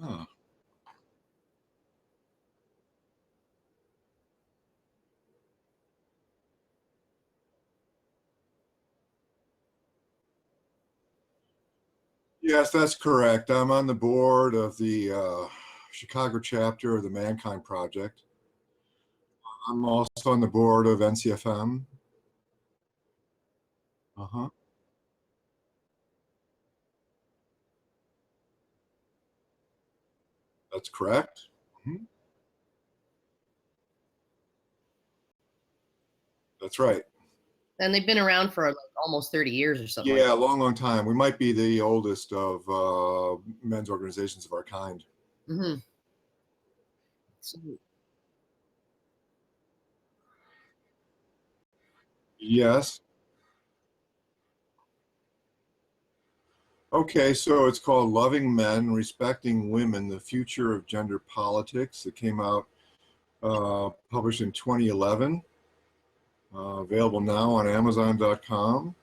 Ah. Yes, that's correct. I'm on the board of the Chicago chapter of the ManKind Project. I'm also on the board of NCFM. Uh-huh. That's correct. Mhm. That's right. And they've been around for like almost 30 years or something. Yeah, a long, long time. We might be the oldest of men's organizations of our kind. Mm-hmm. So, Yes. Okay, so it's called Loving Men, Respecting Women, The Future of Gender Politics. It came out, published in 2011, available now on Amazon.com.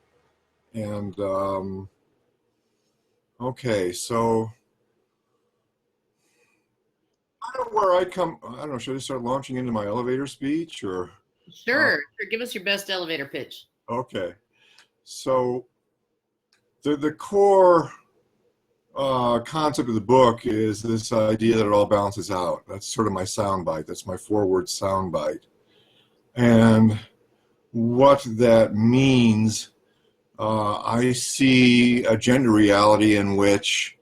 And okay, so I don't know where I come. I don't know. Should I start launching into my elevator speech or? sure. Give us your best elevator pitch. Okay, so the core concept of the book is this idea that it all balances out. That's sort of my soundbite. That's my four-word soundbite. And what that means, I see a gender reality in which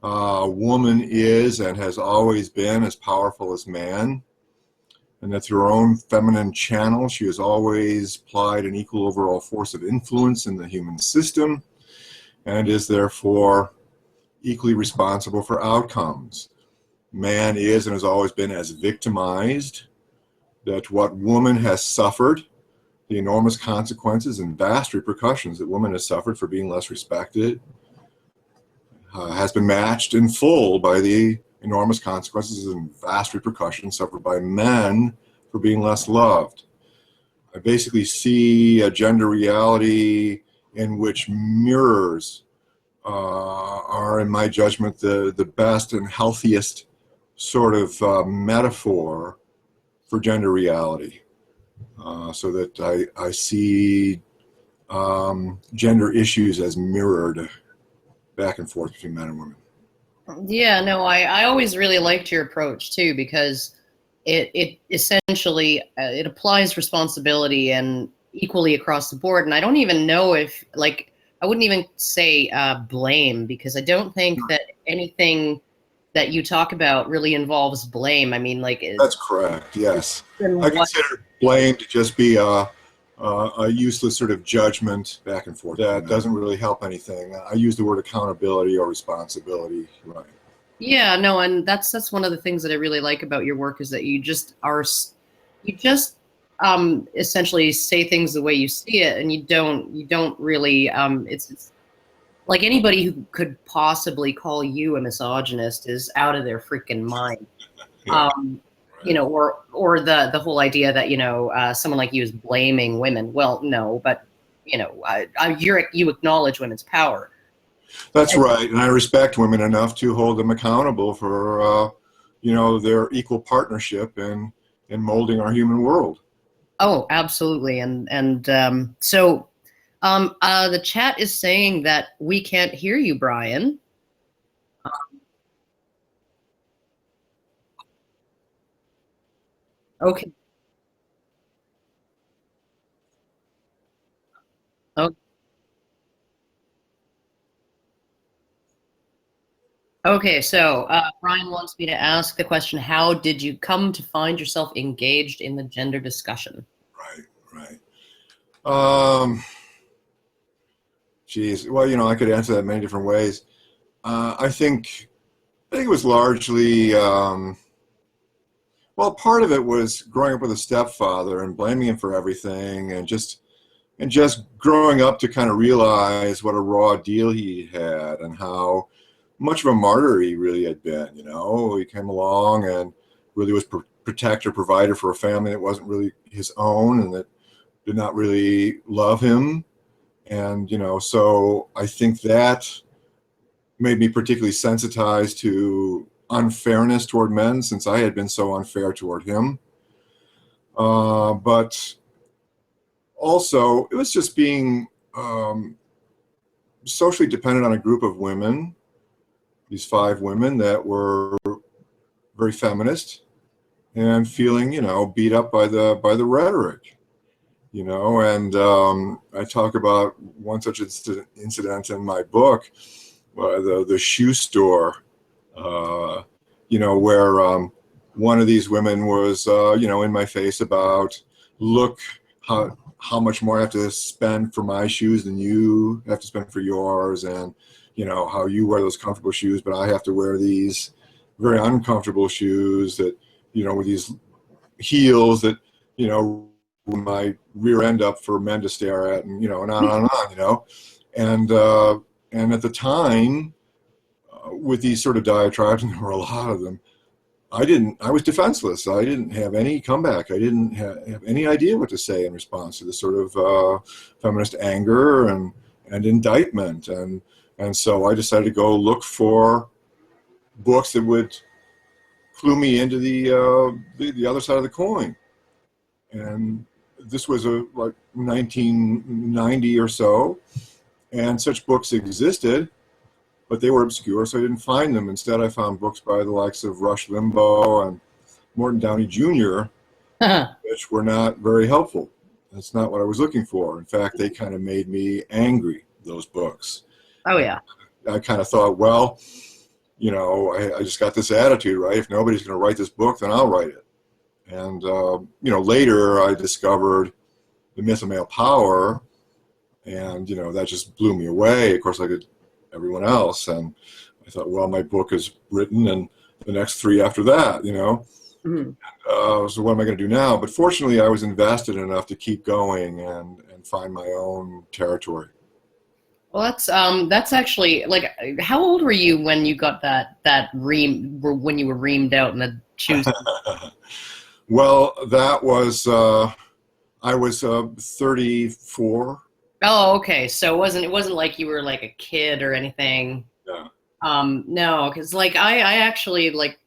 a woman is and has always been as powerful as man, and that through her own feminine channel, she has always applied an equal overall force of influence in the human system and is therefore equally responsible for outcomes. Man is and has always been as victimized, that what woman has suffered, the enormous consequences and vast repercussions that woman has suffered for being less respected, has been matched in full by the enormous consequences and vast repercussions suffered by men for being less loved. I basically see a gender reality in which mirrors are, in my judgment, the best and healthiest sort of metaphor for gender reality. So that I see gender issues as mirrored back and forth between men and women. Yeah, no, I always really liked your approach too, because it essentially it applies responsibility and equally across the board. And I don't even know if, like, I wouldn't even say blame, because I don't think that anything that you talk about really involves blame. I mean, like, That's correct. Yes, then I what? consider blame to just be a useless sort of judgment back and forth that doesn't really help anything. I use the word accountability or responsibility. Right. Yeah, no, and that's one of the things that I really like about your work, is that you just essentially say things the way you see it, and you don't really it's like anybody who could possibly call you a misogynist is out of their freaking mind. Yeah. You know, or the whole idea that, you know, someone like you is blaming women. Well, no, but you know, you acknowledge women's power. That's right, and I respect women enough to hold them accountable for, their equal partnership in molding our human world. Oh, absolutely. So the chat is saying that we can't hear you, Brian. Okay. Oh, okay. So Brian wants me to ask the question: how did you come to find yourself engaged in the gender discussion? Right, right. Geez, well, I could answer that many different ways. I think it was largely, well, part of it was growing up with a stepfather and blaming him for everything, and just growing up to kind of realize what a raw deal he had and how much of a martyr he really had been. He came along and really was protector, provider for a family that wasn't really his own and that did not really love him. And, so I think that made me particularly sensitized to unfairness toward men, since I had been so unfair toward him. But also, it was just being socially dependent on a group of women, these 5 women that were very feminist and feeling, beat up by the rhetoric, and I talk about one such incident in my book, the shoe store, where one of these women was, in my face about, look how much more I have to spend for my shoes than you have to spend for yours, and how you wear those comfortable shoes, but I have to wear these very uncomfortable shoes that, with these heels that, my rear end up for men to stare at, and, and on and on, and at the time, with these sort of diatribes, and there were a lot of them, I was defenseless. I didn't have any comeback. I didn't have any idea what to say in response to this sort of feminist anger and indictment. And so I decided to go look for books that would clue me into the other side of the coin. And this was like 1990 or so, and such books existed, but they were obscure, so I didn't find them. Instead, I found books by the likes of Rush Limbaugh and Morton Downey Jr., which were not very helpful. That's not what I was looking for. In fact, they kind of made me angry, those books. Oh, yeah. I kind of thought, well, I just got this attitude, right? If nobody's going to write this book, then I'll write it. And, later I discovered The Myth of Male Power, and, that just blew me away. Of course, I did everyone else. And I thought, well, my book is written, and the next 3 after that, Mm-hmm. So what am I going to do now? But fortunately, I was invested enough to keep going and find my own territory. Well, that's actually, like, how old were you when you got that when you were reamed out in the shoes? Well, that was I was 34. Oh, okay. So it wasn't like you were like a kid or anything. Yeah. No, because like I actually, like,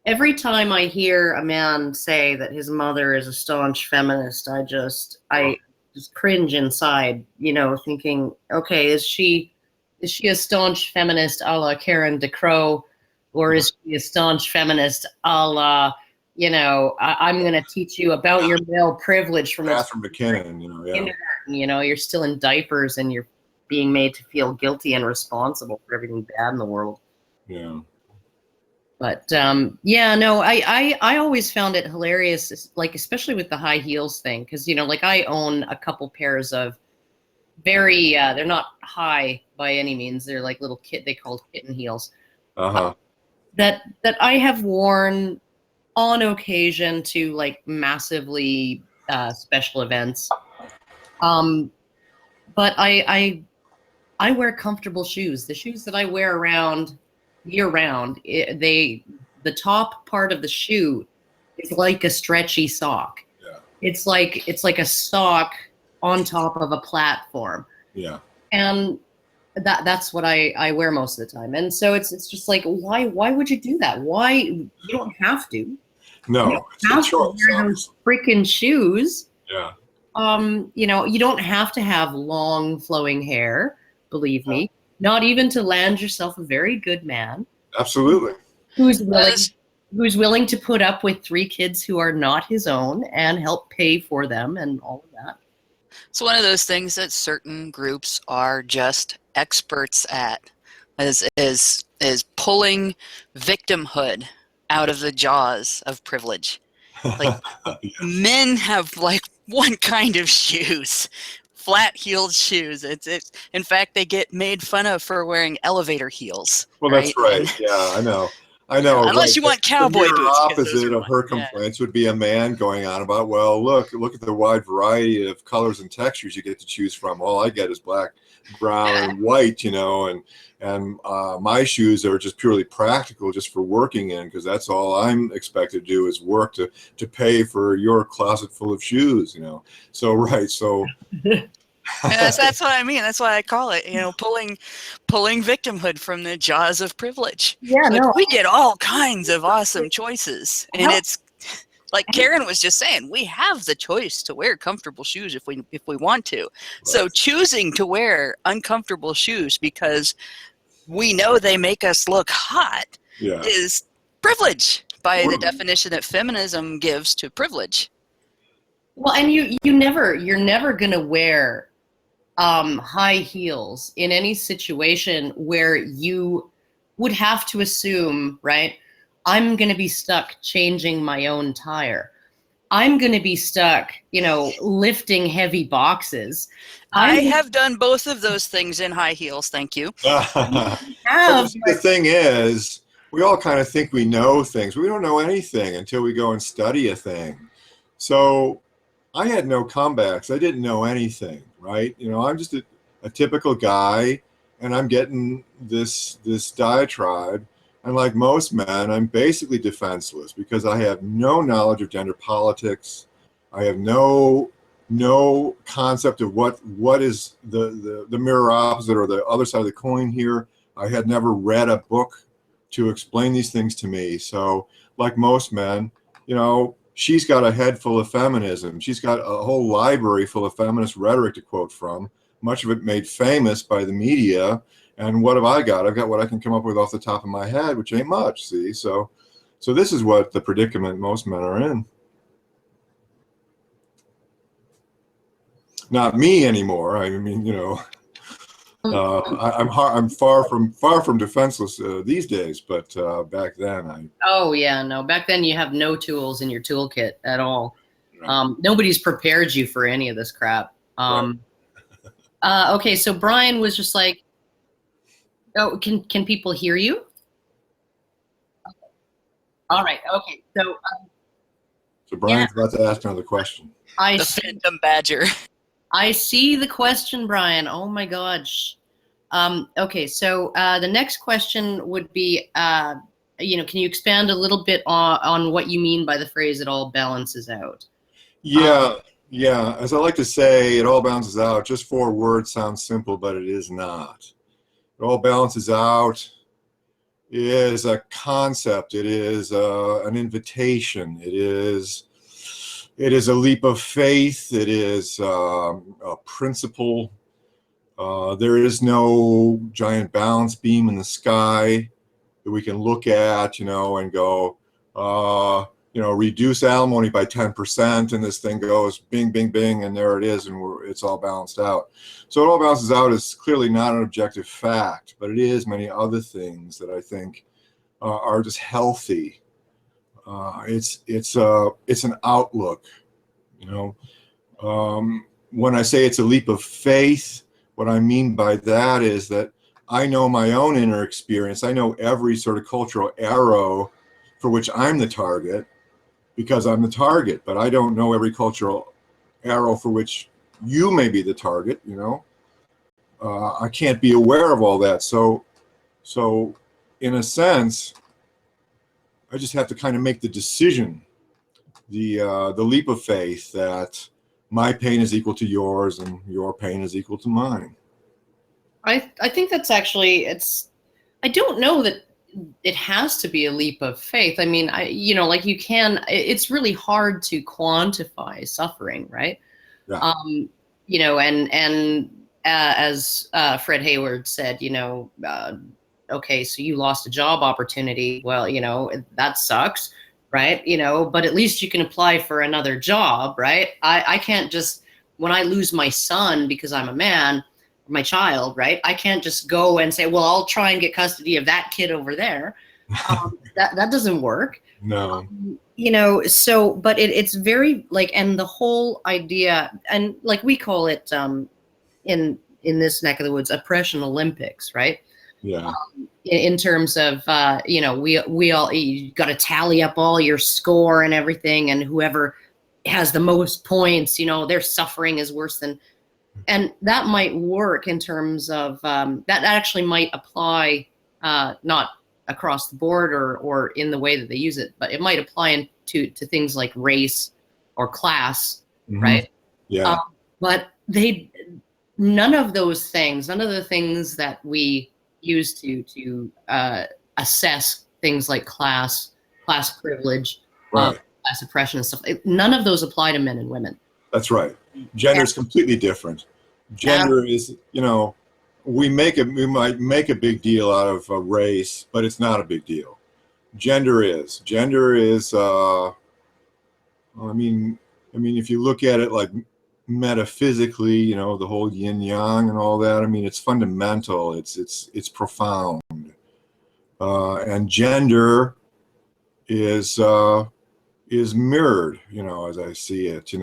every time I hear a man say that his mother is a staunch feminist, I just cringe inside, thinking, okay, is she a staunch feminist a la Karen DeCrow, or is she a staunch feminist a la, I'm going to teach you about your male privilege from Catherine McKinnon, kindergarten, you're still in diapers and you're being made to feel guilty and responsible for everything bad in the world. Yeah. But I always found it hilarious, like, especially with the high heels thing, because like, I own a couple pairs of very they're not high by any means, they're like little they called kitten heels, that I have worn on occasion to like massively special events, but I wear comfortable shoes. The shoes that I wear around year round, the top part of the shoe is like a stretchy sock. Yeah. It's like a sock on top of a platform. Yeah. And that's what I wear most of the time. And so it's just like, why would you do that? Why? You don't have to. No, you don't have to wear those freaking shoes. Yeah. You don't have to have long flowing hair, believe me. Not even to land yourself a very good man. Absolutely. Who's willing to put up with 3 kids who are not his own and help pay for them and all of that. It's one of those things that certain groups are just experts at, is pulling victimhood out of the jaws of privilege. Like, men have like one kind of shoes. Flat-heeled shoes. It's in fact, they get made fun of for wearing elevator heels. Well, right? That's right. Yeah, I know. Unless you want cowboy boots. The opposite of her complaints would be a man going on about, well, look at the wide variety of colors and textures you get to choose from. All I get is black, brown, and white, and my shoes are just purely practical, just for working in, because that's all I'm expected to do is work to pay for your closet full of shoes, So right, so And that's what I mean. That's why I call it, pulling victimhood from the jaws of privilege. Yeah, It's like no. we get all kinds of awesome choices, and How- it's like Karen was just saying, we have the choice to wear comfortable shoes if we want to. So Right. choosing to wear uncomfortable shoes because we know they make us look hot Yeah. is privilege by the definition that feminism gives to privilege. Well, and you're never gonna wear high heels in any situation where you would have to assume, right? I'm going to be stuck changing my own tire. I'm going to be stuck, lifting heavy boxes. I I'm have done both of those things in high heels, thank you. But have, the thing is, we all kind of think we know things. We don't know anything until we go and study a thing. So I had no comebacks. I didn't know anything, right? I'm just a typical guy, and I'm getting this diatribe. And like most men, I'm basically defenseless because I have no knowledge of gender politics. I have no concept of what is the mirror opposite or the other side of the coin here. I had never read a book to explain these things to me. So, like most men, she's got a head full of feminism. She's got a whole library full of feminist rhetoric to quote from, much of it made famous by the media. And what have I got? I've got what I can come up with off the top of my head, which ain't much, see? So this is what the predicament most men are in. Not me anymore. I mean, I'm far from defenseless these days, but back then Oh yeah, no. Back then you have no tools in your toolkit at all. Right. Nobody's prepared you for any of this crap. Okay, so Brian was just like, oh, can people hear you? All right. Okay. So Brian's about to ask another question. The Phantom Badger. I see the question, Brian. Oh my gosh. Okay, so the next question would be, can you expand a little bit on what you mean by the phrase "it all balances out"? Yeah. As I like to say, it all balances out. Just 4 words sounds simple, but it is not. It all balances out is a concept. It is an invitation. It is a leap of faith. It is a principle. There is no giant balance beam in the sky that we can look at, and go, reduce alimony by 10%, and this thing goes bing, bing, bing, and there it is, and it's all balanced out. So it all balances out is clearly not an objective fact, but it is many other things that I think are just healthy. It's an outlook, when I say it's a leap of faith, what I mean by that is that I know my own inner experience. I know every sort of cultural arrow for which I'm the target because I'm the target, but I don't know every cultural arrow for which you may be the target, I can't be aware of all that. So in a sense, I just have to kind of make the decision, the leap of faith that my pain is equal to yours and your pain is equal to mine. I think that's actually I don't know that it has to be a leap of faith. I mean, it's really hard to quantify suffering, right? Yeah. And as Fred Hayward said, okay, so you lost a job opportunity. Well, that sucks, right? But at least you can apply for another job, right? I can't just, when I lose my son because I'm a man, my child, right? I can't just go and say, well, I'll try and get custody of that kid over there. That doesn't work. No. So, but it's very and the whole idea, and we call it in this neck of the woods, oppression Olympics, right? Yeah. In terms of, we all, you got to tally up all your score and everything, and whoever has the most points, their suffering is worse than. And that might work in terms of that actually might apply not across the board or in the way that they use it, but it might apply to things like race or class, Mm-hmm. right? Yeah. But none of those things, none of the things that we use to assess things like class privilege, Right. class oppression and stuff, none of those apply to men and women. That's right. Gender is completely different. Gender is, we might make a big deal out of race, but it's not a big deal. Gender is. If you look at it like metaphysically, the whole yin yang and all that. It's fundamental. It's profound. And gender is mirrored, as I see it.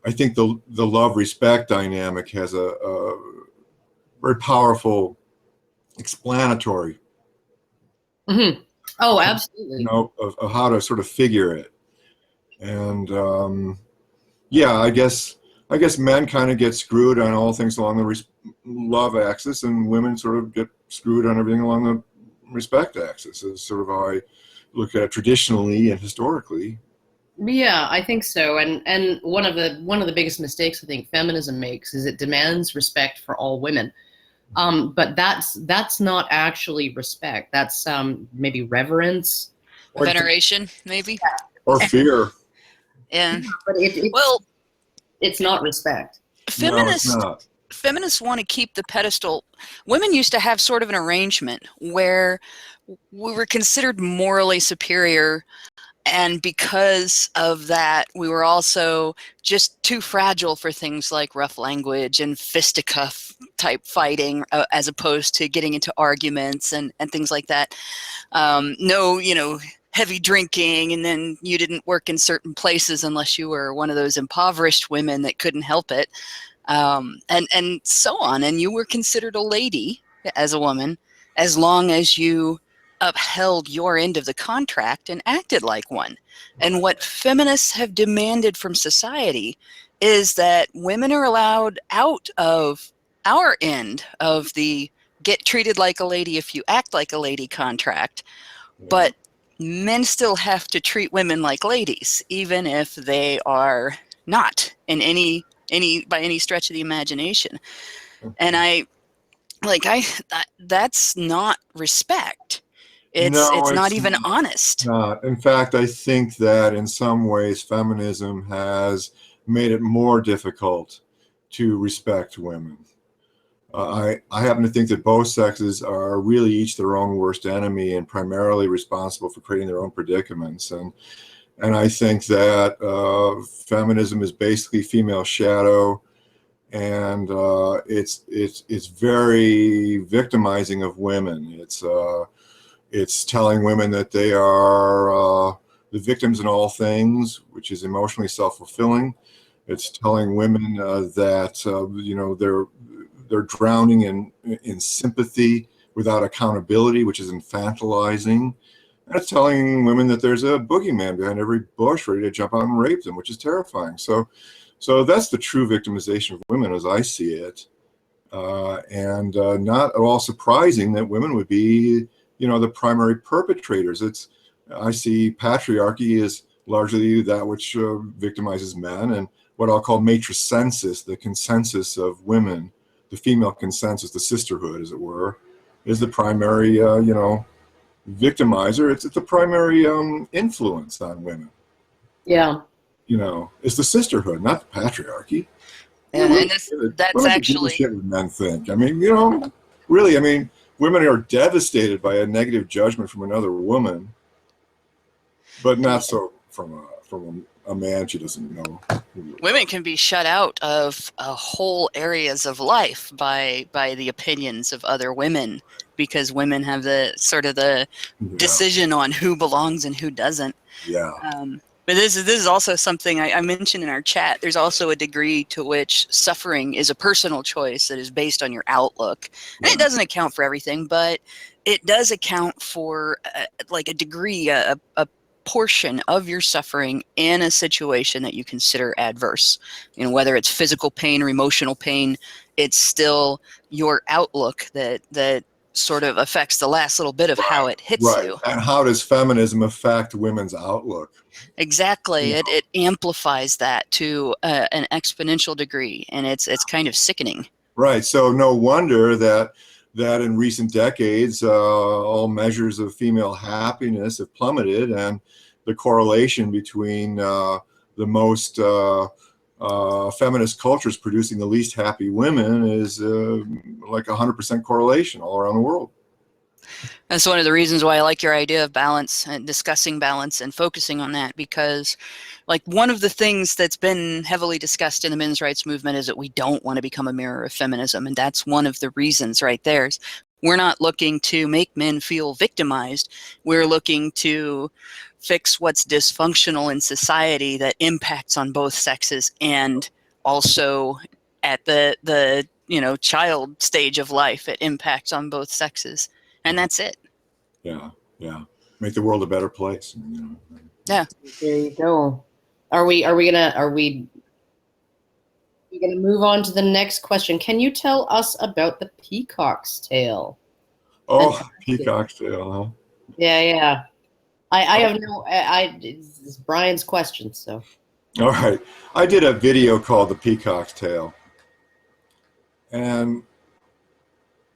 I think the love respect dynamic has a very powerful explanatory. Mm-hmm. Oh, absolutely. Of how to sort of figure it. And I guess men kind of get screwed on all things along the love axis, and women sort of get screwed on everything along the respect axis. Is sort of how I look at it traditionally and historically. Yeah, I think so. And one of the biggest mistakes I think feminism makes is it demands respect for all women. But that's not actually respect. That's maybe reverence, or veneration, maybe, or fear. Yeah, but it's not respect. Feminists want to keep the pedestal. Women used to have sort of an arrangement where we were considered morally superior, and because of that, we were also just too fragile for things like rough language and fisticuff type fighting, as opposed to getting into arguments and things like that. Heavy drinking, and then you didn't work in certain places unless you were one of those impoverished women that couldn't help it, and so on. And you were considered a lady as a woman as long as you upheld your end of the contract and acted like one. And what feminists have demanded from society is that women are allowed out of our end of the get treated like a lady if you act like a lady contract, but men still have to treat women like ladies, even if they are not in any by any stretch of the imagination. And that's not respect. It's not even honest. In fact, I think that in some ways feminism has made it more difficult to respect women. I happen to think that both sexes are really each their own worst enemy and primarily responsible for creating their own predicaments. And I think that feminism is basically female shadow, and it's very victimizing of women. It's telling women that they are the victims in all things, which is emotionally self-fulfilling. It's telling women that they're drowning in sympathy without accountability, which is infantilizing. And it's telling women that there's a boogeyman behind every bush ready to jump out and rape them, which is terrifying. So that's the true victimization of women as I see it. And not at all surprising that women would be, the primary perpetrators. I see patriarchy as largely that which victimizes men, and what I'll call matricensis, the consensus of women, the female consensus, the sisterhood, as it were, is the primary, victimizer. It's the primary influence on women. Yeah. It's the sisterhood, not the patriarchy. And that's actually shit what men think. Really, women are devastated by a negative judgment from another woman, but not so from a man she doesn't know. Women can be shut out of whole areas of life by the opinions of other women, because women have the sort of the decision on who belongs and who doesn't. Yeah. But this is also something I mentioned in our chat. There's also a degree to which suffering is a personal choice that is based on your outlook. And it doesn't account for everything, but it does account for a degree, a portion of your suffering in a situation that you consider adverse. Whether it's physical pain or emotional pain, it's still your outlook that sort of affects the last little bit of how it hits Right. you. And how does feminism affect women's outlook? Exactly. Yeah. It amplifies that to an exponential degree, and it's kind of sickening. Right. So no wonder that in recent decades, all measures of female happiness have plummeted, and the correlation between the most feminist cultures producing the least happy women is like 100% correlation all around the world. That's one of the reasons why I like your idea of balance and discussing balance and focusing on that, because like one of the things that's been heavily discussed in the men's rights movement is that we don't want to become a mirror of feminism. And that's one of the reasons right there. Is we're not looking to make men feel victimized. We're looking to fix what's dysfunctional in society that impacts on both sexes, and also at the child stage of life, it impacts on both sexes. And that's it. Yeah. Make the world a better place. Yeah. There you go. Are we gonna move on to the next question? Can you tell us about the peacock's tail? Oh, peacock's tail, huh? Yeah. I have no. It's Brian's question, so. All right. I did a video called The Peacock's Tail. And,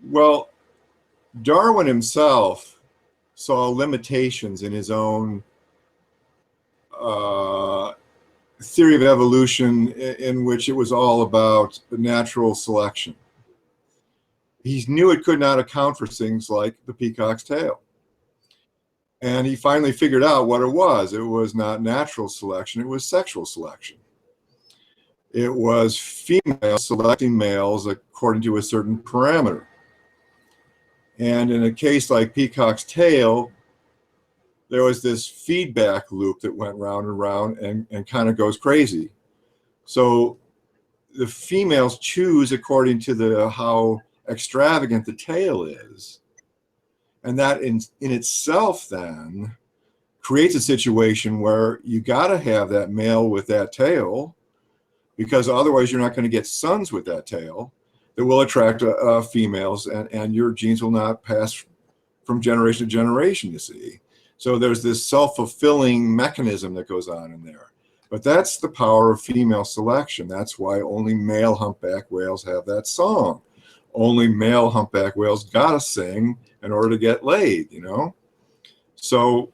well, Darwin himself saw limitations in his own theory of evolution, in which it was all about natural selection. He knew it could not account for things like the peacock's tail. And he finally figured out what it was. It was not natural selection, it was sexual selection. It was females selecting males according to a certain parameter. And in a case like peacock's tail, there was this feedback loop that went round and round and kind of goes crazy. So the females choose according to how extravagant the tail is. And that in itself then creates a situation where you got to have that male with that tail, because otherwise you're not going to get sons with that tail that will attract females, and your genes will not pass from generation to generation, you see. So there's this self-fulfilling mechanism that goes on in there. But that's the power of female selection. That's why only male humpback whales have that song. Only male humpback whales gotta sing in order to get laid, So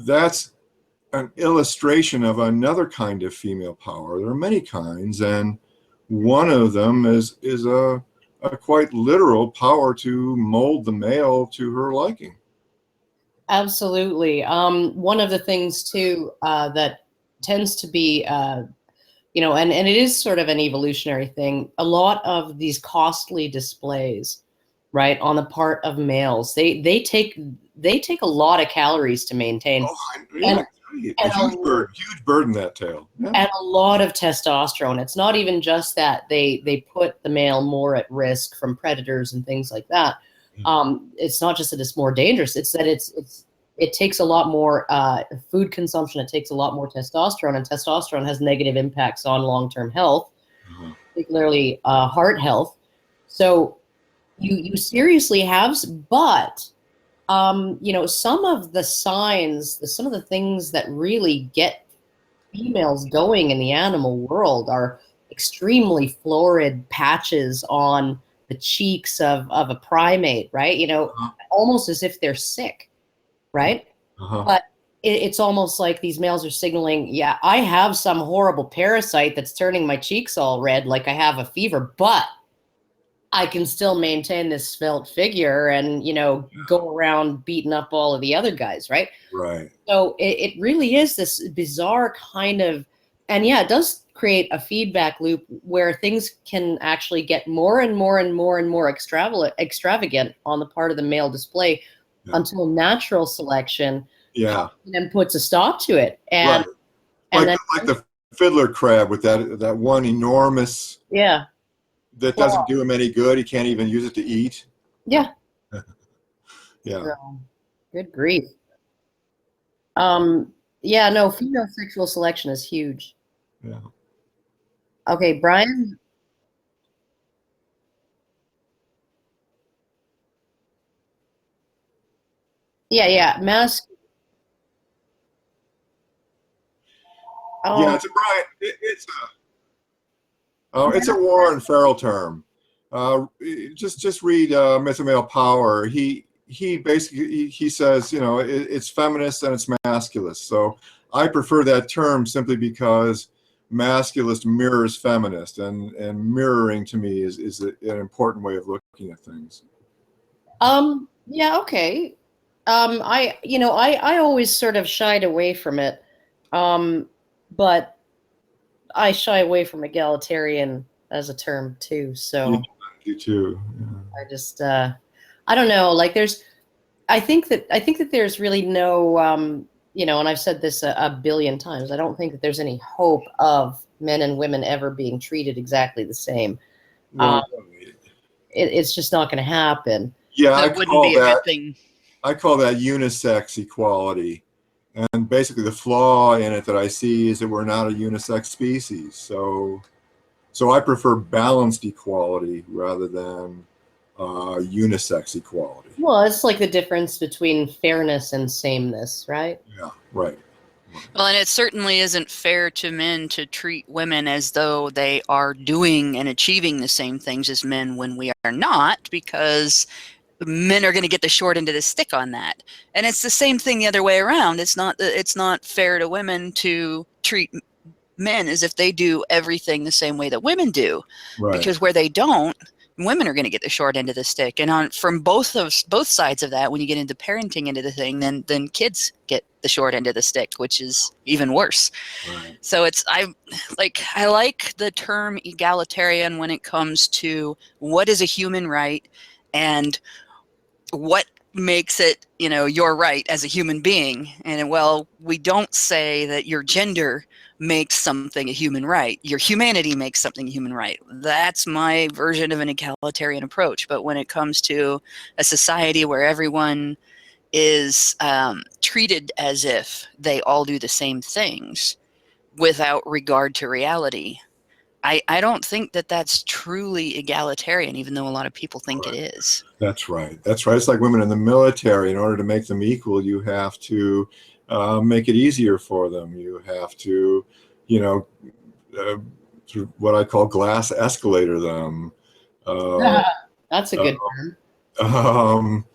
that's an illustration of another kind of female power. There are many kinds, and one of them is a quite literal power to mold the male to her liking. Absolutely. One of the things too that tends to be, and it is sort of an evolutionary thing. A lot of these costly displays, right, on the part of males, they take a lot of calories to maintain. Oh, huge burden, that tail. Yeah. And a lot of testosterone. It's not even just that they put the male more at risk from predators and things like that. It's not just that it's more dangerous. It's that it takes a lot more food consumption. It takes a lot more testosterone, and testosterone has negative impacts on long-term health, particularly heart health. So you seriously have, but some of the signs, some of the things that really get females going in the animal world are extremely florid patches on the cheeks of a primate, right? Almost as if they're sick, right? But it's almost like these males are signaling, yeah, I have some horrible parasite that's turning my cheeks all red, like I have a fever, but I can still maintain this svelte figure and, go around beating up all of the other guys, right? Right. So it really is this bizarre kind of, and yeah, it does create a feedback loop where things can actually get more and more and more and more extravagant on the part of the male display until natural selection then puts a stop to it. And, right. and like the fiddler crab with that one enormous that doesn't do him any good. He can't even use it to eat. Yeah. Yeah. So, good grief. Female sexual selection is huge. Yeah. Okay, Brian. Yeah. Yeah, Oh, it's a Brian. It's a Warren Farrell term. Just read Myth of Male Power. He basically he says, it's feminist and it's masculist. So I prefer that term simply because masculist mirrors feminist, and mirroring to me is an important way of looking at things. yeah, okay. I always sort of shied away from it. But I shy away from egalitarian as a term too. You, So you too. I just, I don't know. Like, I think that there's really no, and I've said this a billion times. I don't think that there's any hope of men and women ever being treated exactly the same. Um, Well, it's just not going to happen. yeah, That wouldn't be a good thing. I call that unisex equality. And basically, the flaw in it that I see is that we're not a unisex species. So I prefer balanced equality rather than unisex equality. Well, it's like the difference between fairness and sameness, right? Yeah, right. Well, and it certainly isn't fair to men to treat women as though they are doing and achieving the same things as men when we are not, because men are going to get the short end of the stick on that. And it's the same thing the other way around. It's not fair to women to treat men as if they do everything the same way that women do, Right. because where they don't, women are going to get the short end of the stick. And from both sides of that, when you get into parenting into the thing, then kids get the short end of the stick, which is even worse. Right. So I like the term egalitarian when it comes to what is a human right and what makes it, your right as a human being. And well, we don't say that your gender makes something a human right. Your humanity makes something a human right. That's my version of an egalitarian approach. But when it comes to a society where everyone is treated as if they all do the same things without regard to reality, I don't think that that's truly egalitarian, even though a lot of people think Right. it is. That's right. That's right. It's like women in the military. In order to make them equal, you have to make it easier for them. You have to, you know, what I call glass escalator them. Uh, That's a good term. um,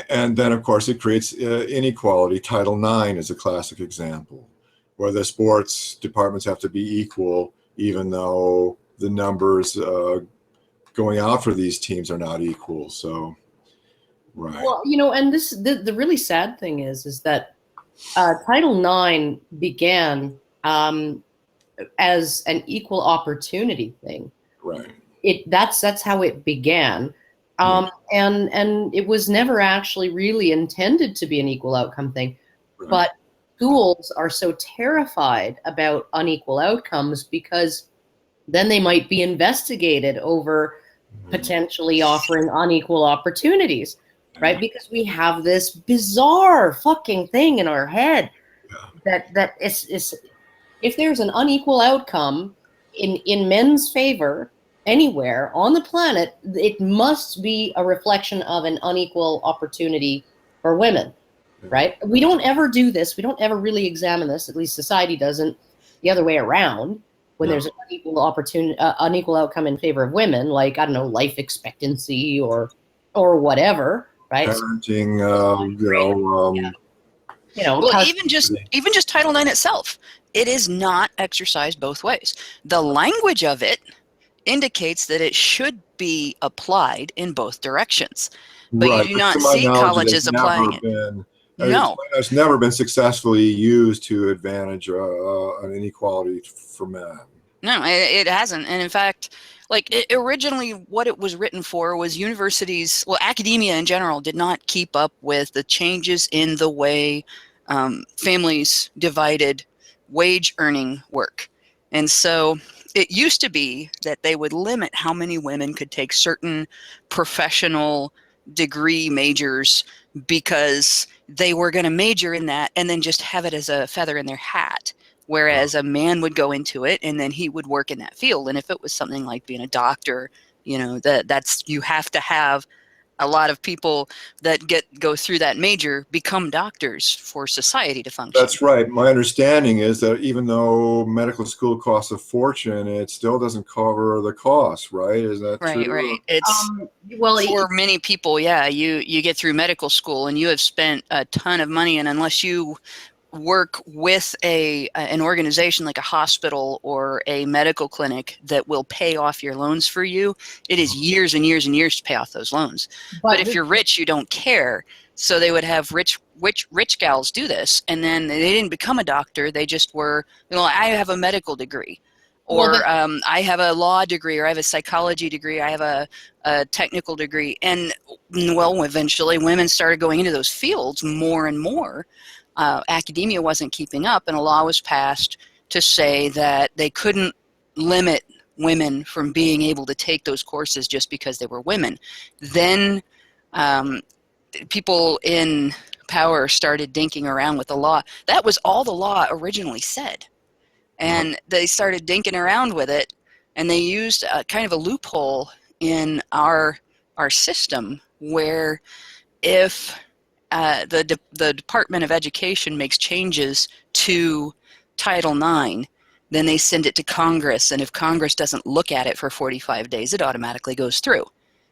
and then, of course, it creates inequality. Title IX is a classic example, where the sports departments have to be equal, even though the numbers going out for these teams are not equal. So, right. Well, and the really sad thing is that Title IX began as an equal opportunity thing. Right. That's how it began. And it was never actually really intended to be an equal outcome thing. Right. But schools are so terrified about unequal outcomes because then they might be investigated over potentially offering unequal opportunities, right? Because we have this bizarre fucking thing in our head that is if there's an unequal outcome in men's favor anywhere on the planet, it must be a reflection of an unequal opportunity for women, right? We don't ever do this. We don't ever really examine this. At least society doesn't. The other way around, when there's an unequal opportunity, unequal outcome in favor of women, like I don't know, life expectancy or whatever, right? Parenting, Well, even just Title IX itself, it is not exercised both ways. The language of it indicates that it should be applied in both directions, but you do not to my see knowledge, colleges applying it. No. It's never been successfully used to advantage an inequality for men. No, it hasn't. And in fact, originally what it was written for was universities, well, academia in general did not keep up with the changes in the way families divided wage earning work. And so it used to be that they would limit how many women could take certain professional degree majors because they were going to major in that and then just have it as a feather in their hat. Whereas a man would go into it and then he would work in that field. And if it was something like being a doctor, that's you have to have a lot of people that go through that major become doctors for society to function. That's right. My understanding is that even though medical school costs a fortune, it still doesn't cover the cost, right? Is that Right, true? right. It's Well, for many people, yeah. You get through medical school and you have spent a ton of money, and unless you work with an organization like a hospital or a medical clinic that will pay off your loans for you, it is years and years and years to pay off those loans. But if you're rich, you don't care. So they would have rich gals do this, and then they didn't become a doctor. They just were, I have a medical degree, or I have a law degree, or I have a psychology degree, I have a technical degree. And, well, eventually women started going into those fields more and more. Academia wasn't keeping up, and a law was passed to say that they couldn't limit women from being able to take those courses just because they were women. Then people in power started dinking around with the law. That was all the law originally said. And they started dinking around with it, and they used a kind of a loophole in our system where if the Department of Education makes changes to Title IX, then they send it to Congress, and if Congress doesn't look at it for 45 days, it automatically goes through.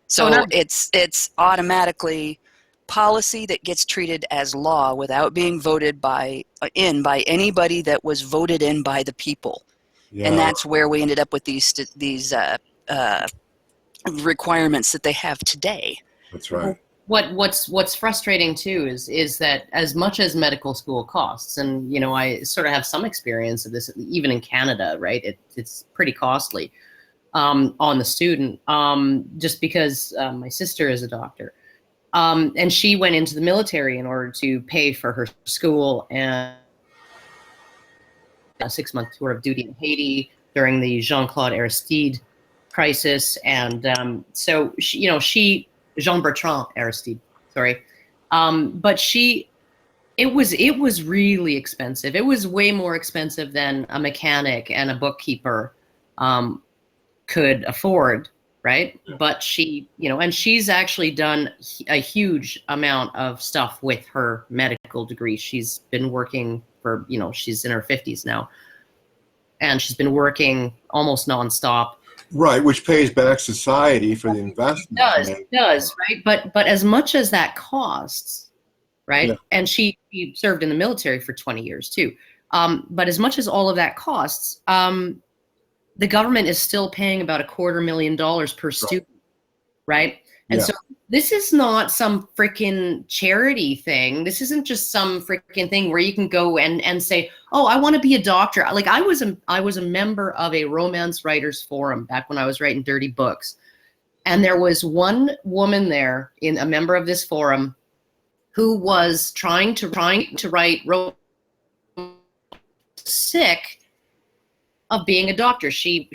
So it's automatically policy that gets treated as law without being voted in by anybody that was voted in by the people. Yeah. And that's where we ended up with these requirements that they have today. That's right. What's frustrating too is that as much as medical school costs, and I sort of have some experience of this, even in Canada, right? It's pretty costly on the student, just because my sister is a doctor, and she went into the military in order to pay for her school and a 6-month tour of duty in Haiti during the Jean-Claude Aristide crisis, and so she Jean-Bertrand Aristide, sorry. But it was really expensive. It was way more expensive than a mechanic and a bookkeeper could afford, right? Yeah. But and she's actually done a huge amount of stuff with her medical degree. She's been working for, she's in her 50s now, and she's been working almost nonstop. Right, which pays back society for the investment. It does, right? But as much as that costs, right? Yeah. And she served in the military for 20 years too. But as much as all of that costs, the government is still paying about $250,000 per student, right? And so this is not some freaking charity thing. This isn't just some freaking thing where you can go and say, oh, I want to be a doctor. Like I was a member of a romance writers forum back when I was writing dirty books. And there was one woman there, a member of this forum, who was trying to write sick of being a doctor. She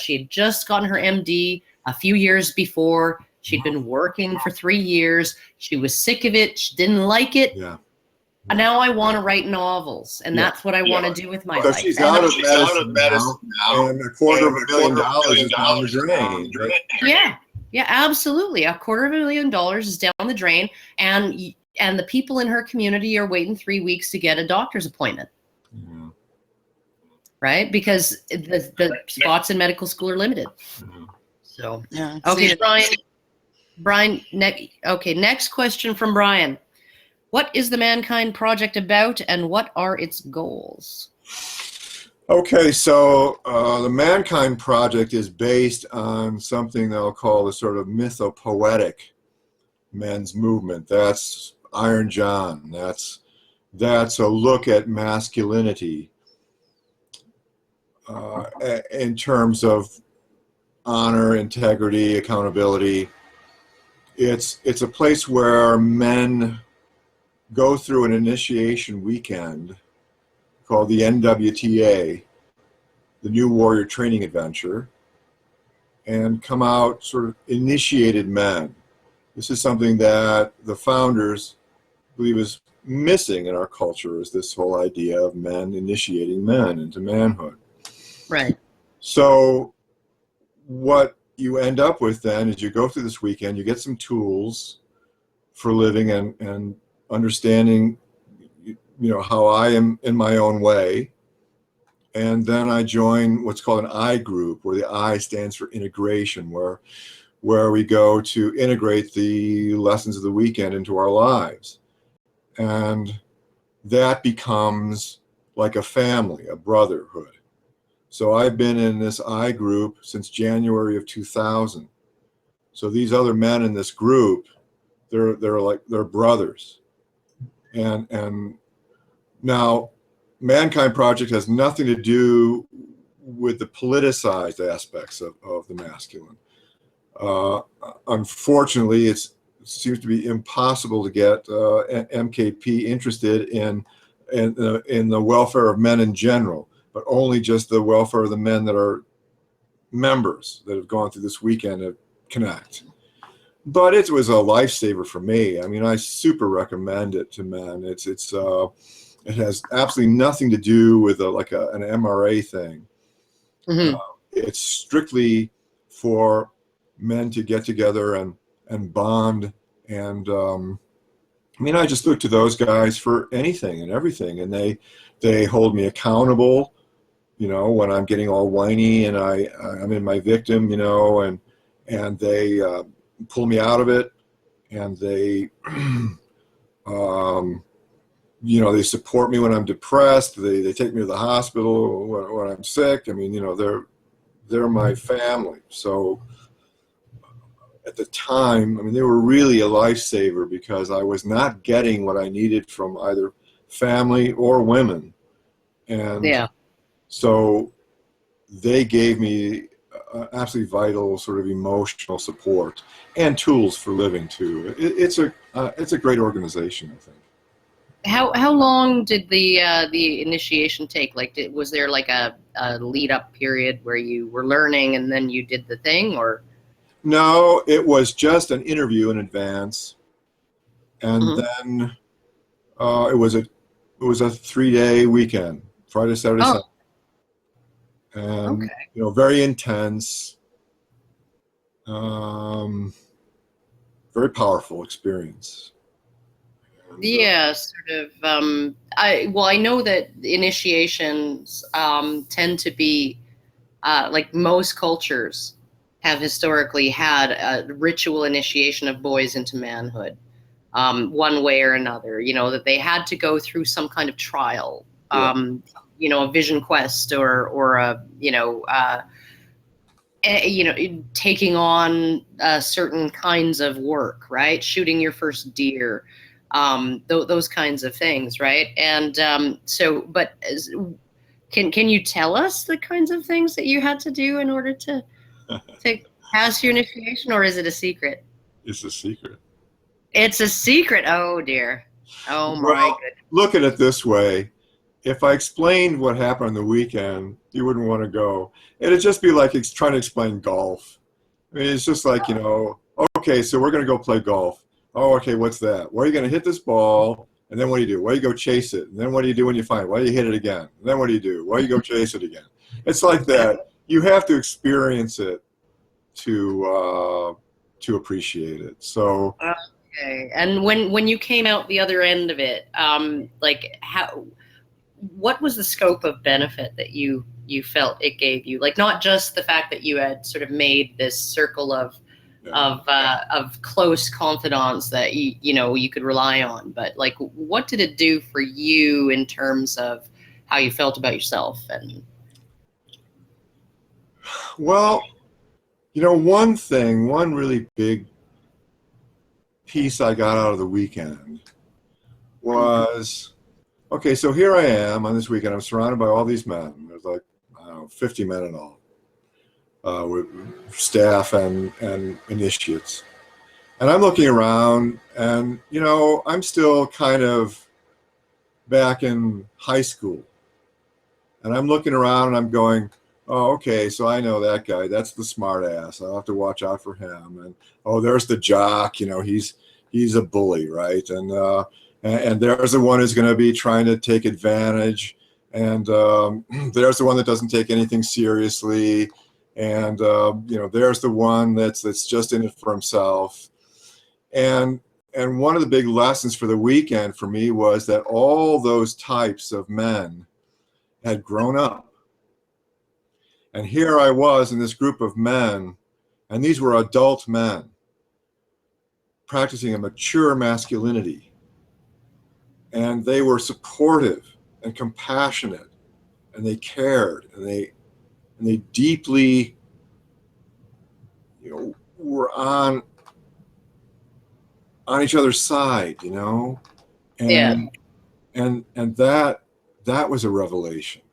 had just gotten her MD a few years before. She'd been working for 3 years. She was sick of it. She didn't like it. Yeah. And now I want to write novels, and that's what I want to do with my life. She's out of medicine now, and $250,000 is down the drain. Right? Yeah, absolutely. $250,000 is down the drain, and the people in her community are waiting 3 weeks to get a doctor's appointment. Yeah. Right? Because the spots in medical school are limited. Mm-hmm. So, yeah. Okay, Brian, next question from Brian. What is the ManKind project about, and what are its goals? Okay, so the ManKind project is based on something that I'll call the sort of mythopoetic men's movement. That's Iron John. That's a look at masculinity in terms of honor, integrity, accountability. It's a place where men go through an initiation weekend called the NWTA, the New Warrior Training Adventure, and come out sort of initiated men. This is something that the founders believe is missing in our culture, is this whole idea of men initiating men into manhood. Right. So what you end up with then, as you go through this weekend, you get some tools for living and understanding, how I am in my own way. And then I join what's called an I group, where the I stands for integration, where we go to integrate the lessons of the weekend into our lives. And that becomes like a family, a brotherhood. So I've been in this I group since January of 2000. So these other men in this group, they're brothers. And now ManKind Project has nothing to do with the politicized aspects of the masculine. Unfortunately, it seems to be impossible to get MKP interested in the welfare of men in general, but only just the welfare of the men that are members that have gone through this weekend to connect. But it was a lifesaver for me. I mean, I super recommend it to men. It has absolutely nothing to do with an MRA thing. Mm-hmm. It's strictly for men to get together and bond. And I just look to those guys for anything and everything, and they hold me accountable. When I'm getting all whiny and I'm in my victim, and they pull me out of it, and they they support me when I'm depressed. They take me to the hospital when I'm sick. They're my family. So at the time, they were really a lifesaver, because I was not getting what I needed from either family or women. And Yeah. so they gave me absolutely vital sort of emotional support and tools for living too. It's a great organization, I think. How long did the initiation take? Was there like a lead up period where you were learning and then you did the thing, or? No, it was just an interview in advance, and Mm-hmm. then it was a 3-day weekend, Friday, Saturday, Sunday, and Okay. very intense, very powerful experience. And, Yeah, sort of. I know that initiations tend to be like most cultures have historically had a ritual initiation of boys into manhood, one way or another. That they had to go through some kind of trial, Yeah. A vision quest or a taking on certain kinds of work, right? Shooting your first deer, those kinds of things, right? And can you tell us the kinds of things that you had to do in order to pass your initiation, or is it a secret? It's a secret. It's a secret. Oh dear. Oh my Well, goodness. look at it this way. If I explained what happened on the weekend, you wouldn't want to go. It'd just be like trying to explain golf. It's just like, okay, so we're going to go play golf. Oh, okay, what's that? Well, you're going to hit this ball, and then what do you do? Well, you go chase it. And then what do you do when you find it? Well, you hit it again. And then what do you do? Well, you go chase it again. It's like that. You have to experience it to appreciate it. So, Okay. And when you came out the other end of it, what was the scope of benefit that you felt it gave you? Like, not just the fact that you had sort of made this circle of close confidants that you could rely on, but like, what did it do for you in terms of how you felt about yourself? And well, one really big piece I got out of the weekend was, okay, so here I am on this weekend. I'm surrounded by all these men. There's like, I don't know, 50 men in all, with staff and initiates. And I'm looking around, and, I'm still kind of back in high school. And I'm looking around and I'm going, oh, okay, so I know that guy. That's the smart ass. I'll have to watch out for him. And, oh, there's the jock. He's a bully, right? And there's the one who's going to be trying to take advantage. And there's the one that doesn't take anything seriously. And there's the one that's just in it for himself. And one of the big lessons for the weekend for me was that all those types of men had grown up. And here I was in this group of men, and these were adult men practicing a mature masculinity. And they were supportive and compassionate, and they cared, and they deeply, were on each other's side, and Yeah. and that was a revelation.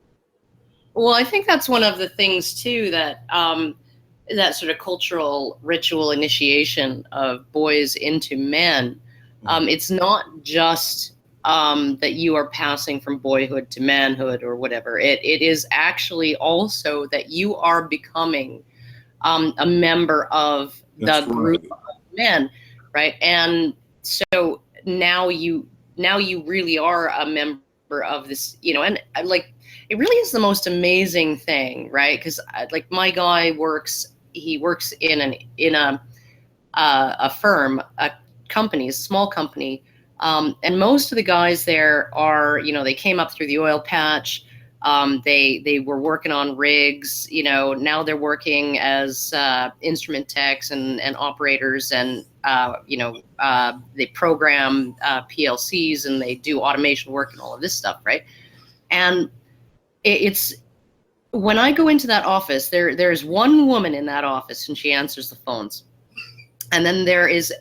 Well, I think that's one of the things too that that sort of cultural ritual initiation of boys into men. It's not just that you are passing from boyhood to manhood or whatever. It is actually also that you are becoming a member of the group of men, right? And so now you really are a member of this, and like it really is the most amazing thing, right? Because like my guy works in a firm, a company, a small company, and most of the guys there are, they came up through the oil patch. They were working on rigs, now they're working as instrument techs and operators, and they program PLCs, and they do automation work and all of this stuff, right? And it's when I go into that office, there's one woman in that office, and she answers the phones. And then there is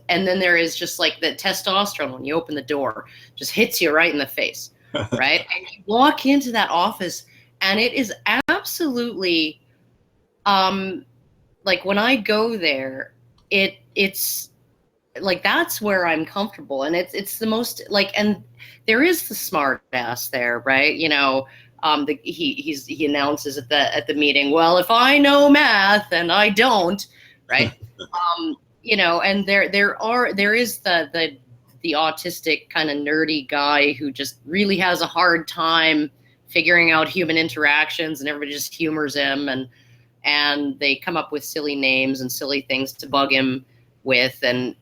just like the testosterone when you open the door, just hits you right in the face, right? And you walk into that office, and it is absolutely, like when I go there, it's like that's where I'm comfortable, and it's the most like, and there is the smart ass there, right? He announces at the meeting, well, if I know math and I don't, right? And there is the autistic kind of nerdy guy who just really has a hard time figuring out human interactions, and everybody just humors him, and they come up with silly names and silly things to bug him with, and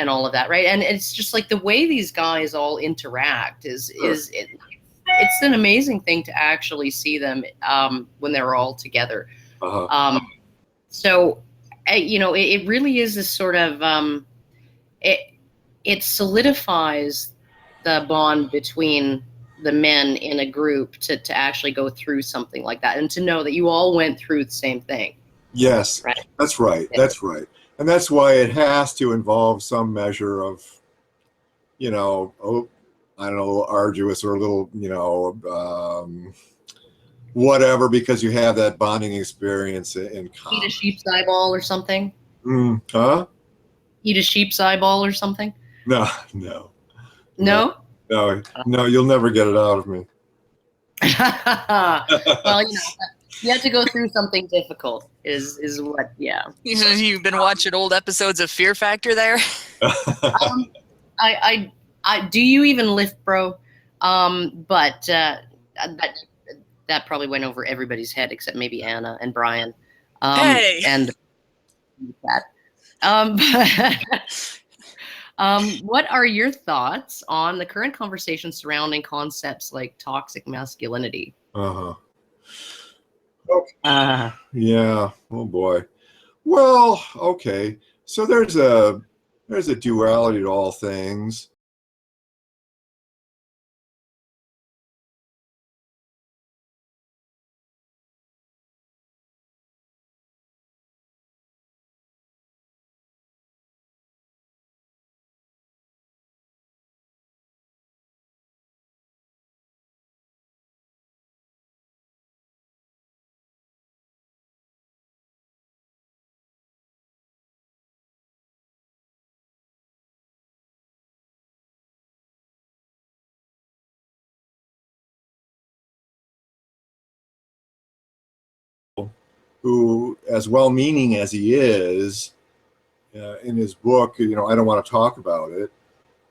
all of that, right? And it's just like the way these guys all interact it's an amazing thing to actually see them when they're all together. So it really is this sort of it solidifies the bond between the men in a group to actually go through something like that, and to know that you all went through the same thing. Yes, right? That's right. Yeah. That's right. And that's why it has to involve some measure of, I don't know, arduous or a little, whatever, because you have that bonding experience in common. Eat a sheep's eyeball or something? Huh? Eat a sheep's eyeball or something? No. No? No, you'll never get it out of me. Well, you have to go through something difficult is what, yeah. You've been watching old episodes of Fear Factor there? I do you even lift, bro? But that probably went over everybody's head except maybe Anna and Brian. Hey! And that. What are your thoughts on the current conversation surrounding concepts like toxic masculinity? Yeah. Oh boy. Well, okay. So there's a duality to all things. Who, as well-meaning as he is, in his book, I don't want to talk about it.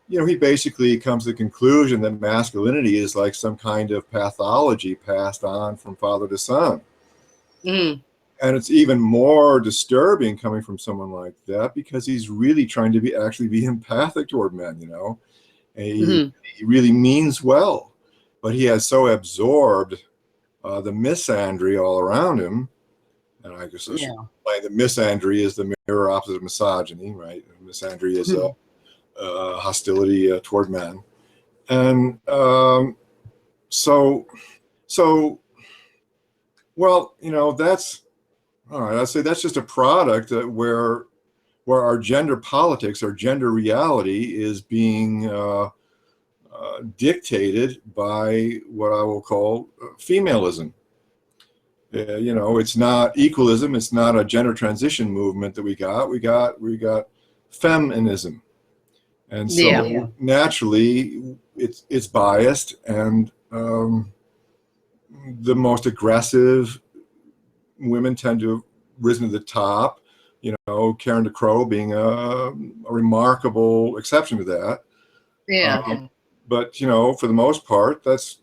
He basically comes to the conclusion that masculinity is like some kind of pathology passed on from father to son. Mm. And it's even more disturbing coming from someone like that because he's really trying to actually be empathic toward men, you know. And he really means well, but he has so absorbed the misandry all around him. And I guess I should explain that misandry is the mirror opposite of misogyny, right? Misandry is hostility toward men. And so, well, you know, that's all right. I'd say that's just a product where our gender politics, our gender reality is being dictated by what I will call femalism. You know, it's not equalism. It's not a gender transition movement that we got. We got feminism, and so naturally, it's biased, and the most aggressive women tend to have risen to the top. You know, Karen DeCrow being a remarkable exception to that. Yeah. But you know, for the most part, that's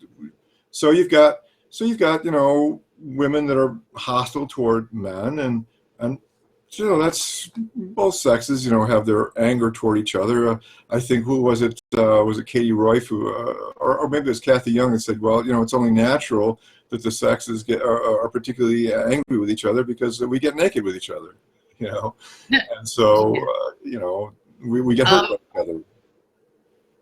so you've got you know, women that are hostile toward men, and you know, that's both sexes, you know, have their anger toward each other. I think, who was it? Was it Katie Royf who, or maybe it was Kathy Young, that said, well, you know, it's only natural that the sexes are particularly angry with each other because we get naked with each other, you know, and so you know, we get hurt by each other.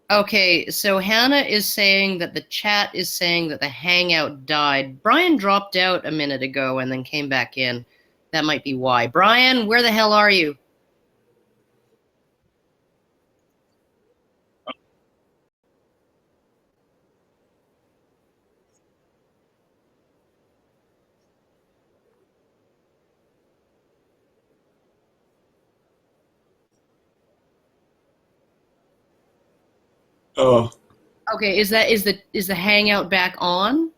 Okay, so Hannah is saying that the chat is saying that the Hangout died. Brian dropped out a minute ago and then came back in. That might be why. Brian, where the hell are you? Oh. Okay, is the Hangout back on?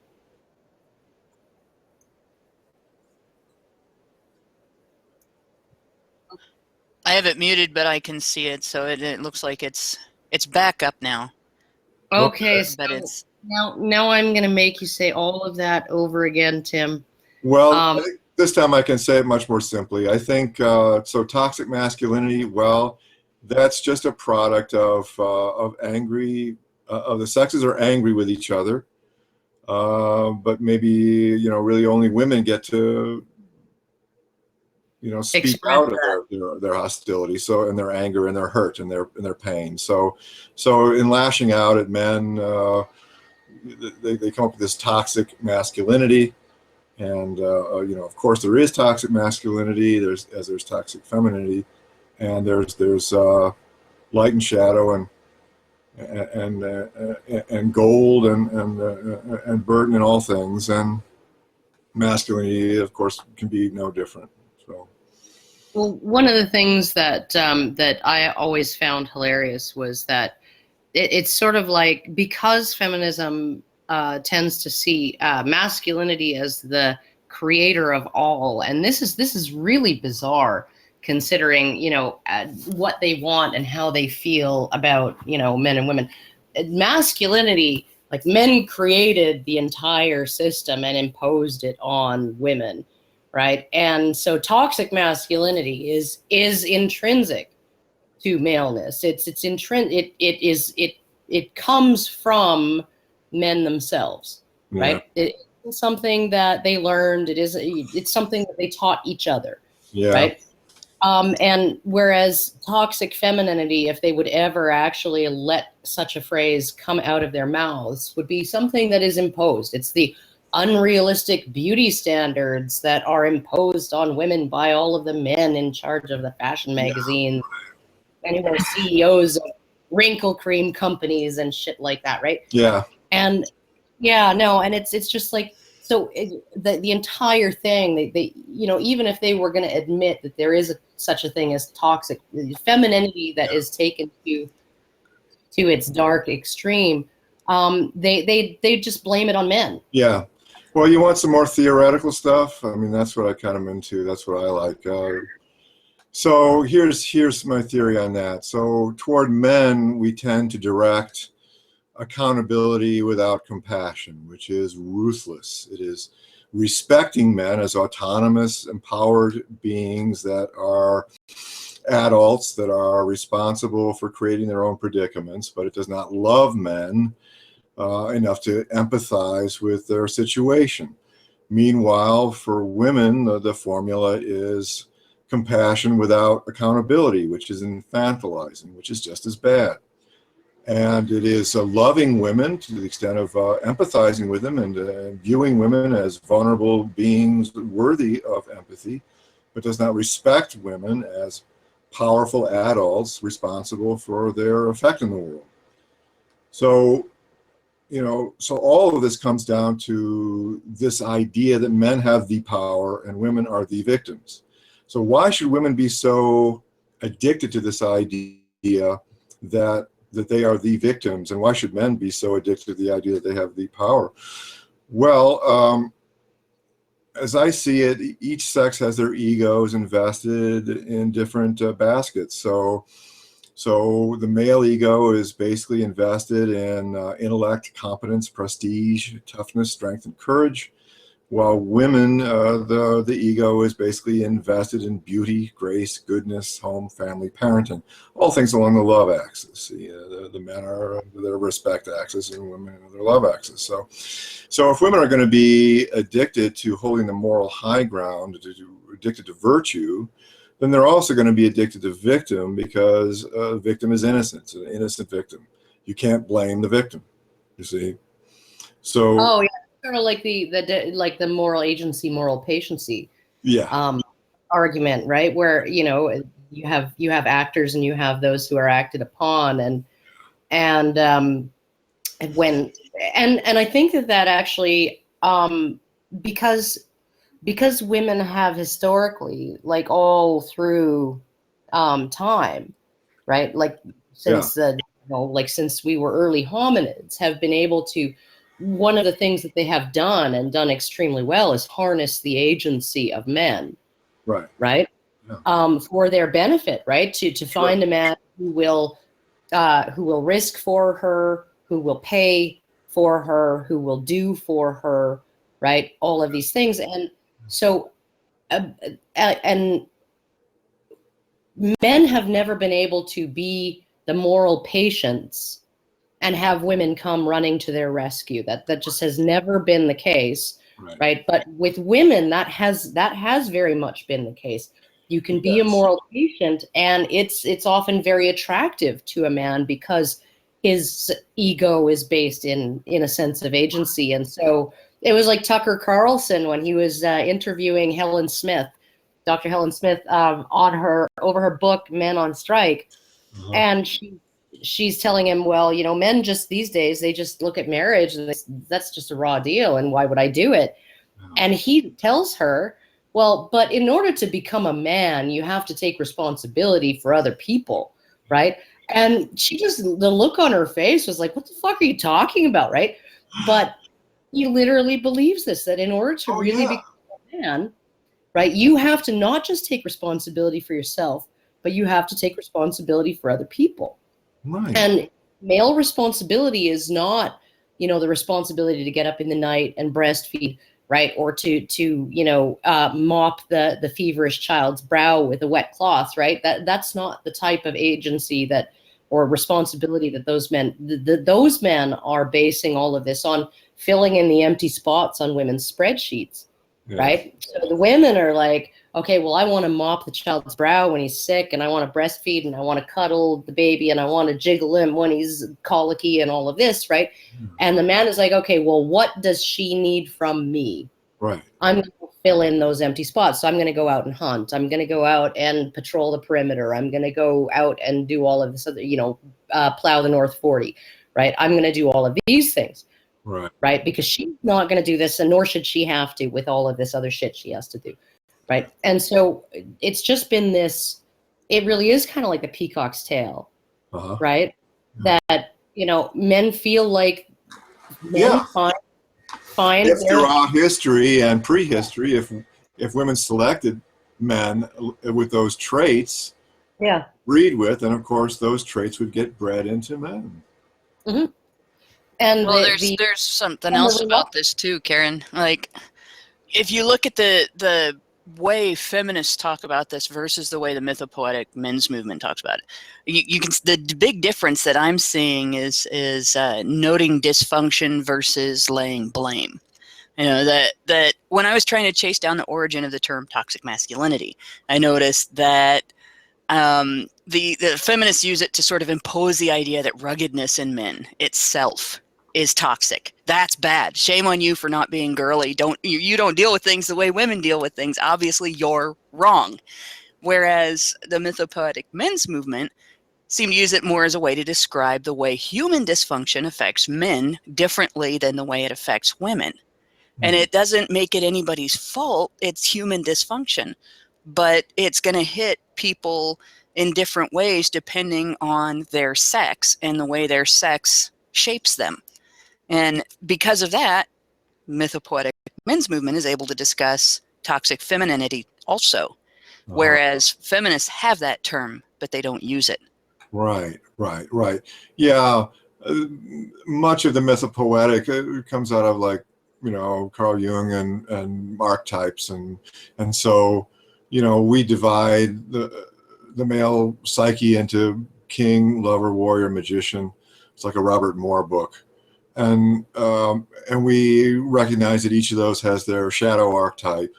I have it muted, but I can see it, so it looks like it's back up now. Okay, so but it's now I'm gonna make you say all of that over again, Tim. Well, I think this time I can say it much more simply. I think so. Toxic masculinity. Well, that's just a product of angry. Of the sexes are angry with each other, but maybe, you know, really only women get to, you know, speak Express out of their hostility, so, and their anger and their hurt and their pain. So in lashing out at men, they come up with this toxic masculinity. And you know, of course, there is toxic masculinity. There's toxic femininity, and there's light and shadow, and gold and burden in all things, and masculinity, of course, can be no different. So, well, one of the things that that I always found hilarious was that it's sort of like, because feminism tends to see masculinity as the creator of all, and this is really bizarre considering, you know, what they want and how they feel about, you know, men and women. Masculinity, like, men created the entire system and imposed it on women, right? And so toxic masculinity is intrinsic to maleness. It comes from men themselves, right? It's something that they learned. It's something that they taught each other, right? And whereas toxic femininity, if they would ever actually let such a phrase come out of their mouths, would be something that is imposed. It's the unrealistic beauty standards that are imposed on women by all of the men in charge of the fashion magazines, anywhere CEOs of wrinkle cream companies and shit like that, right? Yeah. And yeah, no, and it's just like, so the entire thing, they you know, even if they were going to admit that there is such a thing as toxic femininity that is taken to its dark extreme, they just blame it on men. Yeah. Well, you want some more theoretical stuff? I mean, that's what I kind of into. That's what I like. So here's my theory on that. So toward men, we tend to direct accountability without compassion, which is ruthless. It is, respecting men as autonomous, empowered beings that are adults that are responsible for creating their own predicaments, but it does not love men enough to empathize with their situation. Meanwhile, for women, the formula is compassion without accountability, which is infantilizing, which is just as bad. And it is loving women to the extent of empathizing with them and viewing women as vulnerable beings worthy of empathy, but does not respect women as powerful adults responsible for their effect in the world. So, so all of this comes down to this idea that men have the power and women are the victims. So why should women be so addicted to this idea that they are the victims, and why should men be so addicted to the idea that they have the power? Well, as I see it, each sex has their egos invested in different baskets. So the male ego is basically invested in intellect, competence, prestige, toughness, strength, and courage, while women, the ego is basically invested in beauty, grace, goodness, home, family, parenting, all things along the love axis. The men are their respect axis and women are their love axis. So if women are going to be addicted to holding the moral high ground, addicted to virtue, then they're also going to be addicted to victim, because a victim is innocent. It's an innocent victim. You can't blame the victim, you see. So Oh yeah, sort of like the moral agency, moral patiency argument, right? Where you have actors and you have those who are acted upon, and when I think that actually because women have historically, like all through time, right? Like since since we were early hominids, have been able to. One of the things that they have done and done extremely well is harness the agency of men, right? For their benefit, right? To find a man who will risk for her, who will pay for her, who will do for her, right? All of these things, and so and men have never been able to be the moral patients and have women come running to their rescue. That just has never been the case, right? But with women, that has very much been the case. You can be a moral patient, and it's often very attractive to a man because his ego is based in a sense of agency. And so it was like Tucker Carlson when he was interviewing Helen Smith, Dr. Helen Smith, over her book Men on Strike, and she's telling him, well, men just these days, they just look at marriage and that's just a raw deal, and why would I do it? And he tells her, well, but in order to become a man, you have to take responsibility for other people, right? And the look on her face was like, what the fuck are you talking about, right? But he literally believes this, that in order to become a man, right, you have to not just take responsibility for yourself, but you have to take responsibility for other people. Right. And male responsibility is not, the responsibility to get up in the night and breastfeed, right? Or to mop the feverish child's brow with a wet cloth, right? That's not the type of agency or responsibility that those men, those men are basing all of this on, filling in the empty spots on women's spreadsheets, right? So the women are like, okay, well, I want to mop the child's brow when he's sick, and I want to breastfeed, and I want to cuddle the baby, and I want to jiggle him when he's colicky and all of this, right? And the man is like, okay, well, what does she need from me? Right. I'm going to fill in those empty spots. So I'm going to go out and hunt. I'm going to go out and patrol the perimeter. I'm going to go out and do all of this other, plow the North 40, right? I'm going to do all of these things. Right. Because she's not going to do this, and nor should she have to with all of this other shit she has to do. Right. And so it's just been this, it really is kind of like the peacock's tail, right? That, men feel like men find throughout history and prehistory, if women selected men with those traits, breed with, and of course those traits would get bred into men. And there's something else about this too, Karen. Like, if you look at the way feminists talk about this versus the way the mythopoetic men's movement talks about it, you can the big difference that I'm seeing is noting dysfunction versus laying blame. You know, that when I was trying to chase down the origin of the term toxic masculinity, I noticed that the feminists use it to sort of impose the idea that ruggedness in men itself is toxic. That's bad. Shame on you for not being girly. You don't deal with things the way women deal with things. Obviously, you're wrong. Whereas the mythopoetic men's movement seem to use it more as a way to describe the way human dysfunction affects men differently than the way it affects women. And it doesn't make it anybody's fault. It's human dysfunction. But it's going to hit people in different ways depending on their sex and the way their sex shapes them. And because of that, mythopoetic men's movement is able to discuss toxic femininity also. Whereas feminists have that term, but they don't use it. Right. Yeah, much of the mythopoetic comes out of, like, you know, Carl Jung and archetypes, and so, you know, we divide the male psyche into king, lover, warrior, magician. It's like a Robert Moore book, and we recognize that each of those has their shadow archetype,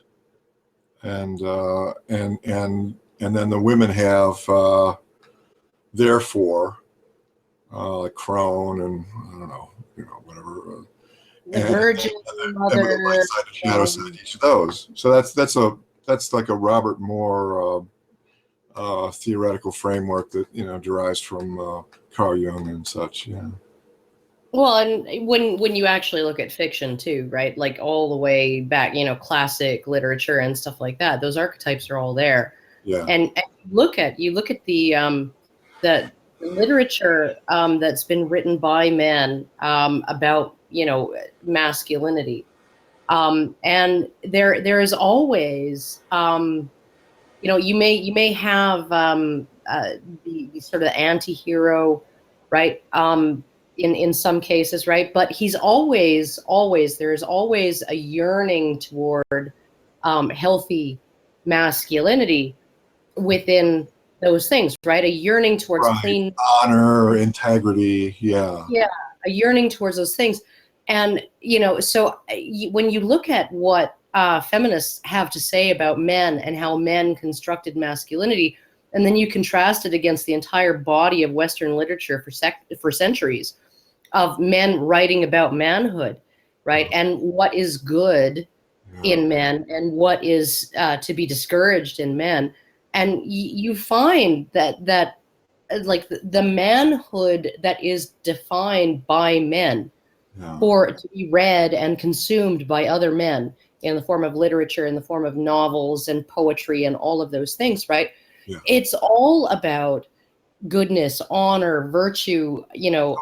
and then the women have therefore like crone and I don't know, you know, whatever. The virgin mother. And the light side and shadow side, each of those. So that's like a Robert Moore theoretical framework that, you know, derives from Carl Jung and such. Yeah. Well, and when you actually look at fiction too, right? Like all the way back, you know, classic literature and stuff like that. Those archetypes are all there. Yeah. And you look at the literature that's been written by men about, you know, masculinity, and there is always, you know, you may have the sort of anti-hero, right? In some cases, right? But he's always there's always a yearning toward healthy masculinity within those things, right? A yearning towards clean honor, integrity. Yeah. Yeah, a yearning towards those things. And, you know, so when you look at what feminists have to say about men and how men constructed masculinity, and then you contrast it against the entire body of Western literature for centuries of men writing about manhood, right? And what is good in men and what is to be discouraged in men. And you find that like the manhood that is defined by men for it to be read and consumed by other men in the form of literature, in the form of novels and poetry and all of those things, right? Yeah. It's all about goodness, honor, virtue, you know,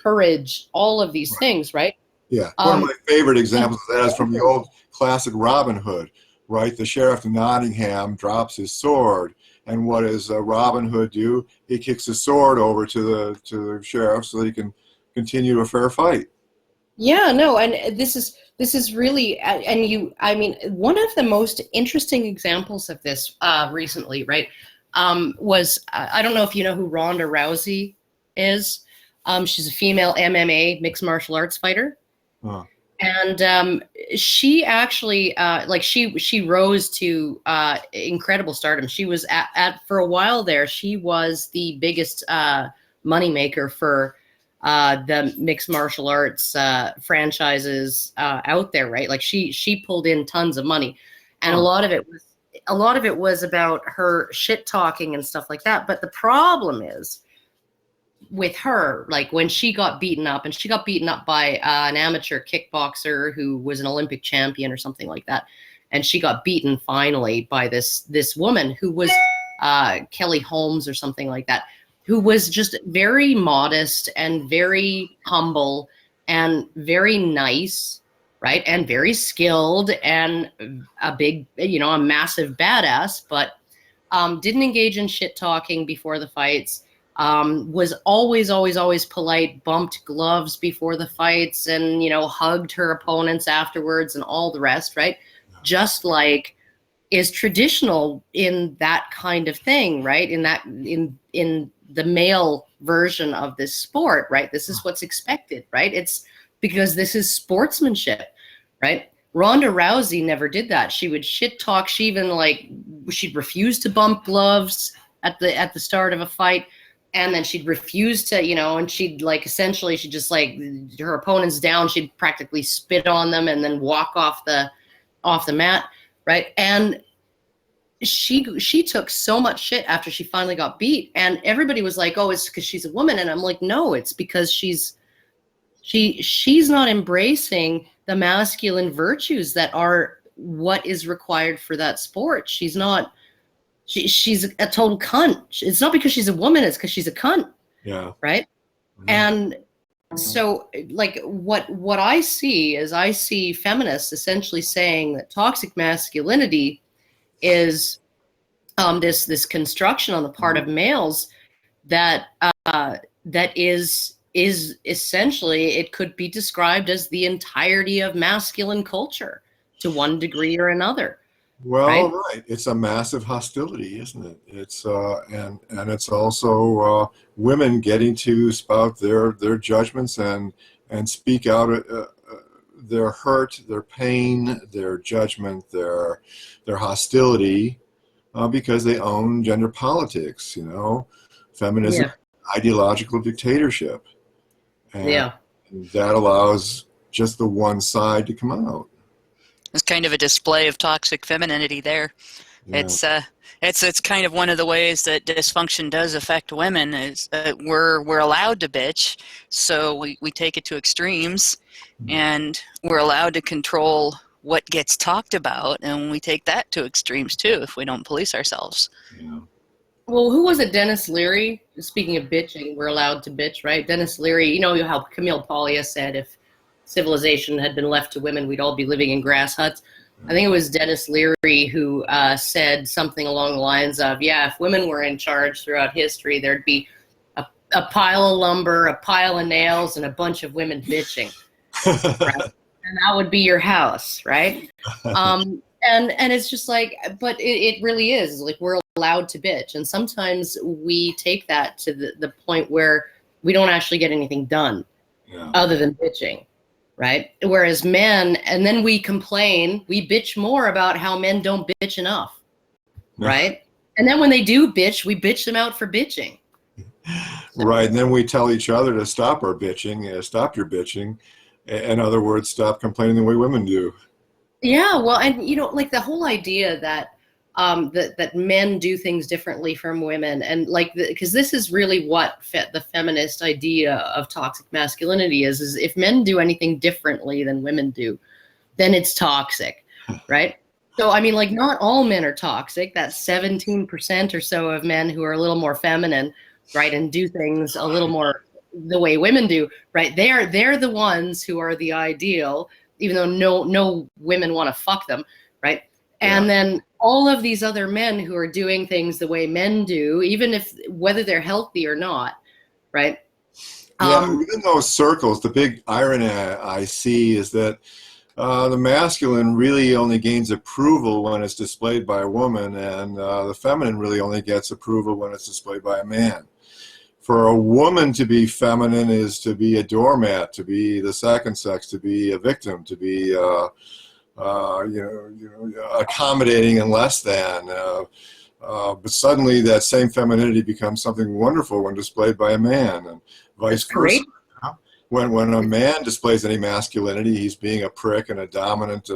courage, all of these things, right? Yeah. One of my favorite examples of that is from the old classic Robin Hood, right? The Sheriff of Nottingham drops his sword, and what does Robin Hood do? He kicks his sword over to the sheriff so that he can continue a fair fight. Yeah, no, and this is really, and I mean, one of the most interesting examples of this recently, right, was, I don't know if you know who Ronda Rousey is. She's a female MMA mixed martial arts fighter. Huh. And she actually, like she rose to incredible stardom. She was at for a while there, she was the biggest moneymaker for the mixed martial arts franchises out there, right? Like she pulled in tons of money, and a lot of it was about her shit talking and stuff like that. But the problem is with her, like when she got beaten up, and she got beaten up by an amateur kickboxer who was an Olympic champion or something like that, and she got beaten finally by this woman who was Kelly Holmes or something like that, who was just very modest and very humble and very nice, right? And very skilled and a big, you know, a massive badass, but didn't engage in shit talking before the fights. was always polite, bumped gloves before the fights, and, hugged her opponents afterwards and all the rest, right? Just like is traditional in that kind of thing, right? In the male version of this sport, right? This is what's expected, right? It's because this is sportsmanship, right? Ronda Rousey never did that. She would shit talk. She even she'd refuse to bump gloves at the start of a fight. And then she'd refuse to, and she'd essentially, she'd just her opponent's down. She'd practically spit on them and then walk off the mat. Right. And she took so much shit after she finally got beat. And everybody was like, oh, it's because she's a woman. And I'm like, no, it's because she's not embracing the masculine virtues that are what is required for that sport. She's a total cunt. It's not because she's a woman, it's because she's a cunt. Yeah. Right. Mm-hmm. And so what I see is I see feminists essentially saying that toxic masculinity is this construction on the part of males that is essentially, it could be described as the entirety of masculine culture to one degree or another. Well, right. It's a massive hostility, isn't it? It's and it's also women getting to spout their judgments and speak out their hurt, their pain, their judgment, their hostility, because they own gender politics. Feminism, ideological dictatorship, and that allows just the one side to come out. It's kind of a display of toxic femininity there. Yeah. It's kind of one of the ways that dysfunction does affect women is that we're allowed to bitch, so we take it to extremes, and we're allowed to control what gets talked about, and we take that to extremes too if we don't police ourselves. Yeah. Well, who was it? Dennis Leary. Speaking of bitching, we're allowed to bitch, right? Dennis Leary. You know how Camille Paglia said if civilization had been left to women, we'd all be living in grass huts. I think it was Dennis Leary who said something along the lines of, if women were in charge throughout history, there'd be a pile of lumber, a pile of nails, and a bunch of women bitching. Right? And that would be your house, right? And it's just but it really is. We're allowed to bitch. And sometimes we take that to the point where we don't actually get anything done other than bitching. Right. Whereas men, and then we complain, we bitch more about how men don't bitch enough. Right. And then when they do bitch, we bitch them out for bitching. Right. And then we tell each other to stop our bitching, stop your bitching. In other words, stop complaining the way women do. Yeah. Well, and, the whole idea that that men do things differently from women, and because this is really what the feminist idea of toxic masculinity is if men do anything differently than women do, then it's toxic, right? So not all men are toxic. That's 17% or so of men who are a little more feminine, right, and do things a little more the way women do, right? They're the ones who are the ideal, even though no women want to fuck them, right? And then all of these other men who are doing things the way men do, even whether they're healthy or not, right? Within those circles, the big irony I see is that the masculine really only gains approval when it's displayed by a woman, and the feminine really only gets approval when it's displayed by a man. For a woman to be feminine is to be a doormat, to be the second sex, to be a victim, to be accommodating and less than. But suddenly that same femininity becomes something wonderful when displayed by a man, and vice versa. When a man displays any masculinity, he's being a prick and a dominant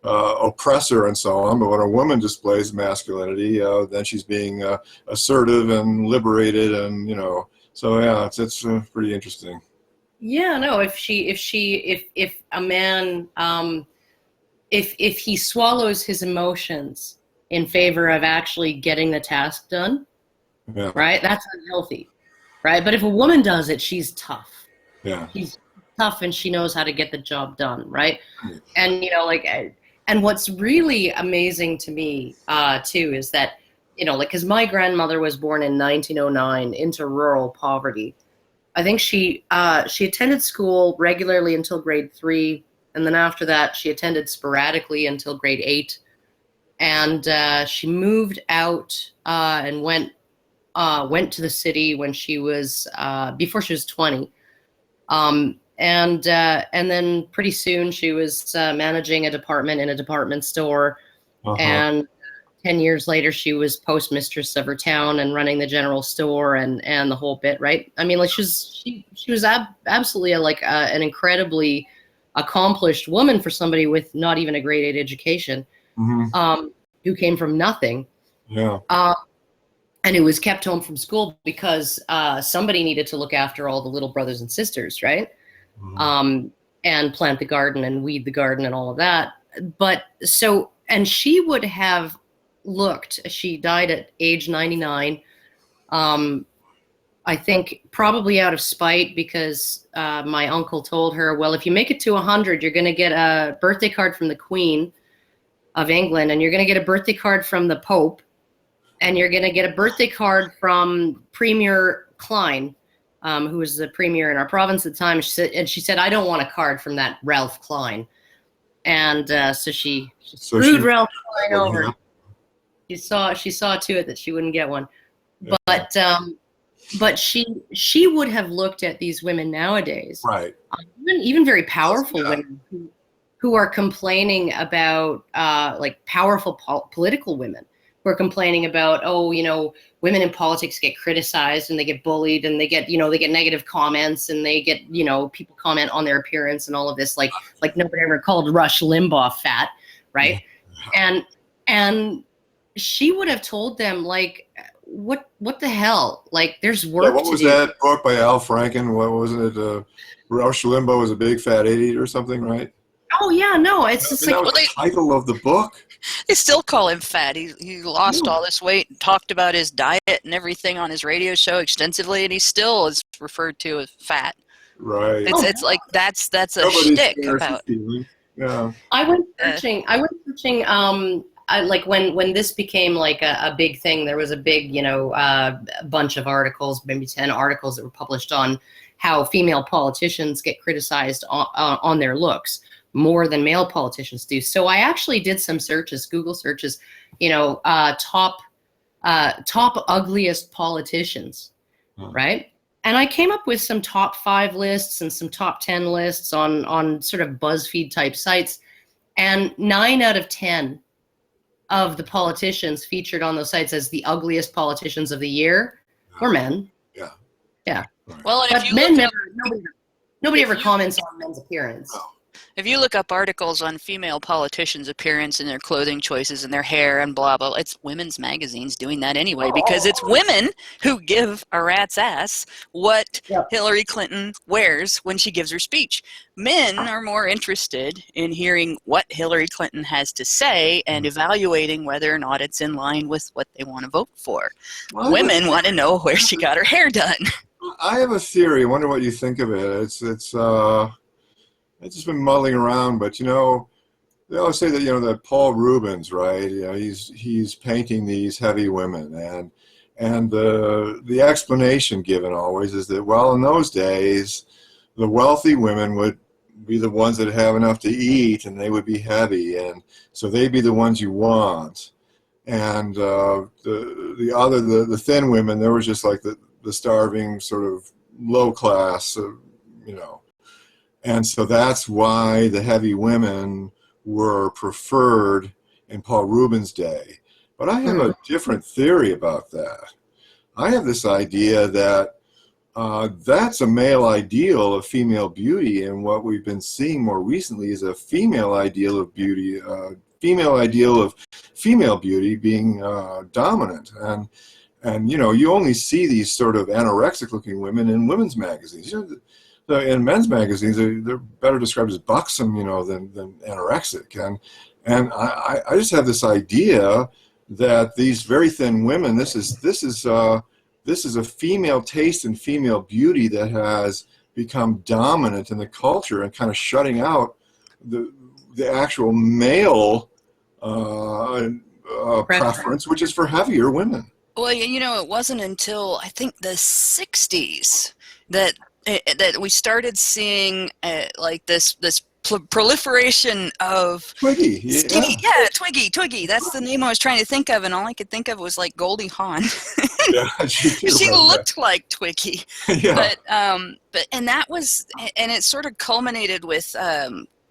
oppressor and so on. But when a woman displays masculinity, then she's being assertive and liberated, and so it's pretty interesting. Yeah, no. If a man if he swallows his emotions in favor of actually getting the task done, right, that's unhealthy, right? But if a woman does it, she's tough. Yeah. She's tough and she knows how to get the job done, right? And, and what's really amazing to me, too, is that like, because my grandmother was born in 1909 into rural poverty. I think she attended school regularly until grade 3, and then after that she attended sporadically until grade 8, and she moved out and went to the city when she was before she was 20, and then pretty soon she was managing a department in a department store, and 10 years later, she was postmistress of her town and running the general store and the whole bit, right? I mean, like she was absolutely an incredibly accomplished woman for somebody with not even a grade 8 education, who came from nothing. Yeah. And who was kept home from school because somebody needed to look after all the little brothers and sisters, right? And plant the garden and weed the garden and all of that. But so, and she would have she died at age 99, I think probably out of spite, because my uncle told her, well, if you make it to 100, you're going to get a birthday card from the Queen of England, and you're going to get a birthday card from the Pope, and you're going to get a birthday card from Premier Klein, who was the premier in our province at the time. She said, I don't want a card from that Ralph Klein. And so she screwed Ralph Klein over. Yeah. She saw to it that she wouldn't get one. But she would have looked at these women nowadays, right? Even very powerful women who are complaining about like powerful political women who are complaining about, women in politics get criticized and they get bullied and they get negative comments and they get, people comment on their appearance and all of this, like nobody ever called Rush Limbaugh fat, right? And she would have told them, like, what the hell? Like, there's work. What was that book by Al Franken? What wasn't it? Rush Limbaugh was a big fat idiot or something, right? Oh yeah, no, it's just that was the title of the book. They still call him fat. He lost all this weight and talked about his diet and everything on his radio show extensively, and he still is referred to as fat. Right. It's like that's a shtick about. Yeah. I went searching. Like when this became like a big thing, there was a big, bunch of articles, maybe 10 articles that were published on how female politicians get criticized on their looks more than male politicians do. So I actually did some searches, Google searches, top ugliest politicians, right? And I came up with some top 5 lists and some top 10 lists on sort of BuzzFeed type sites, and 9 out of 10 of the politicians featured on those sites as the ugliest politicians of the year were men. Yeah. Well, and but men nobody ever comments on men's appearance. No. If you look up articles on female politicians' appearance and their clothing choices and their hair and blah, blah, it's women's magazines doing that anyway, because it's women who give a rat's ass what Hillary Clinton wears when she gives her speech. Men are more interested in hearing what Hillary Clinton has to say and evaluating whether or not it's in line with what they want to vote for. Well, women want to know where she got her hair done. I have a theory. I wonder what you think of it. I've just been muddling around, but they always say that that Paul Rubens, right? He's painting these heavy women, and the explanation given always is that, well, in those days, the wealthy women would be the ones that have enough to eat, and they would be heavy, and so they'd be the ones you want, and the thin women, there was just like the starving sort of low class, And so that's why the heavy women were preferred in Paul Rubens' day. But I have a different theory about that. I have this idea that that's a male ideal of female beauty, and what we've been seeing more recently is a female ideal of beauty, female ideal of female beauty being dominant. And you only see these sort of anorexic-looking women in women's magazines. In men's magazines, they're better described as buxom, than anorexic. And I just have this idea that these very thin women, this is a female taste and female beauty that has become dominant in the culture and kind of shutting out the actual male preference, which is for heavier women. Well, it wasn't until I think the 60s that that we started seeing like this proliferation of Twiggy, skinny. Yeah, Twiggy. That's the name I was trying to think of, and all I could think of was like Goldie Hawn. Yeah, She looked like Twiggy. Yeah. And that was, and it sort of culminated with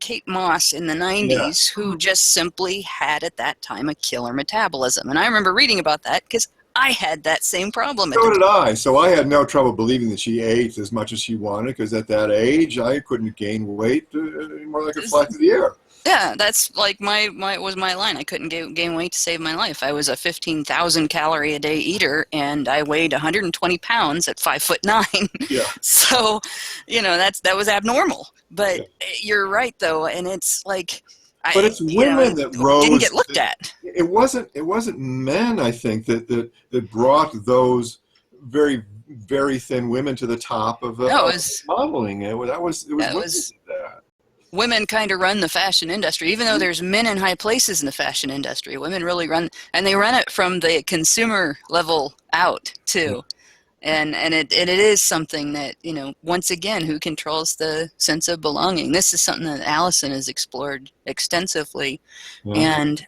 Kate Moss in the 90s, who just simply had at that time a killer metabolism. And I remember reading about that because I had that same problem. So did I. So I had no trouble believing that she ate as much as she wanted, because at that age I couldn't gain weight more like a fly through the air. Yeah, that's like my line. I couldn't gain weight to save my life. I was a 15,000 calorie a day eater, and I weighed 120 pounds at 5'9". Yeah. So, that was abnormal. But you're right, though, and it's like. But it's women that rose. Didn't get looked at. It wasn't men, I think, that brought those very, very thin women to the top of modeling. It was women that did that. Women kind of run the fashion industry, even though there's men in high places in the fashion industry. Women really run, and they run it from the consumer level out too. And it is something that, once again, who controls the sense of belonging? This is something that Allison has explored extensively. And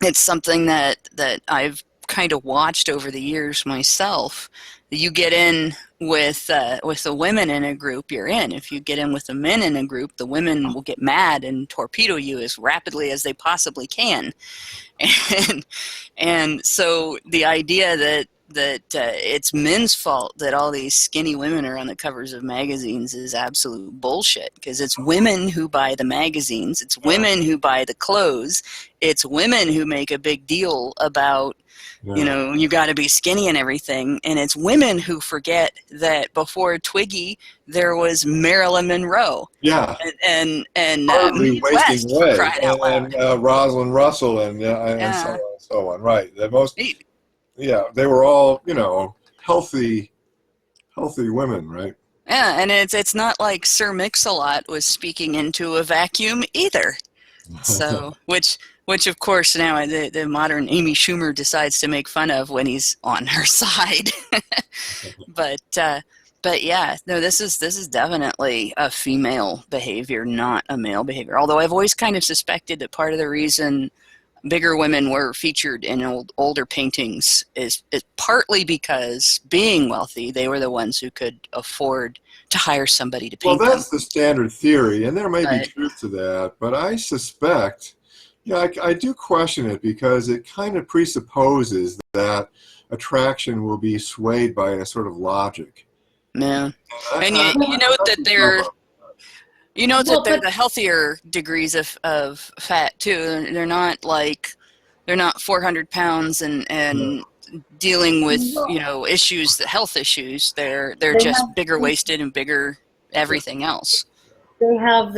it's something that I've kind of watched over the years myself. You get in with the women in a group, you're in. If you get in with the men in a group, the women will get mad and torpedo you as rapidly as they possibly can. And so the idea that it's men's fault that all these skinny women are on the covers of magazines is absolute bullshit, because it's women who buy the magazines, it's women who buy the clothes, it's women who make a big deal about you got to be skinny and everything, and it's women who forget that before Twiggy there was Marilyn Monroe, and West, for crying out loud, and Rosalind Russell, and so on. Right, the most. Yeah, they were all, healthy women, right? Yeah, and it's not like Sir Mix-a-Lot was speaking into a vacuum either. So, which of course now the modern Amy Schumer decides to make fun of when he's on her side. But yeah, no, this is definitely a female behavior, not a male behavior. Although I've always kind of suspected that part of the reason bigger women were featured in older paintings is partly because, being wealthy, they were the ones who could afford to hire somebody to paint them. Well, that's the standard theory, and there may be truth to that, but I suspect, I do question it, because it kind of presupposes that attraction will be swayed by a sort of logic. Yeah, and you note that they're the healthier degrees of fat too. They're not 400 pounds and dealing with issues, the health issues. They're just bigger waisted and bigger everything else. They have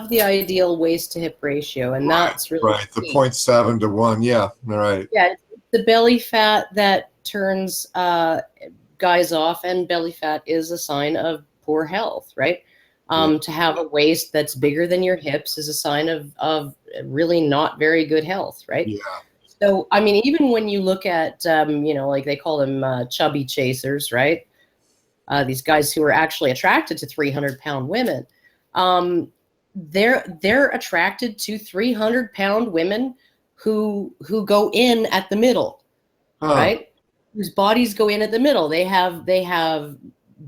the ideal waist to hip ratio, and that's really right. The 0.7 to 1. Yeah, right. Yeah, it's the belly fat that turns guys off, and belly fat is a sign of poor health, right? To have a waist that's bigger than your hips is a sign of really not very good health, right? Yeah. So, I mean, even when you look at, like they call them chubby chasers, right? These guys who are actually attracted to 300-pound women, they're attracted to 300-pound women who go in at the middle, right? Whose bodies go in at the middle. They have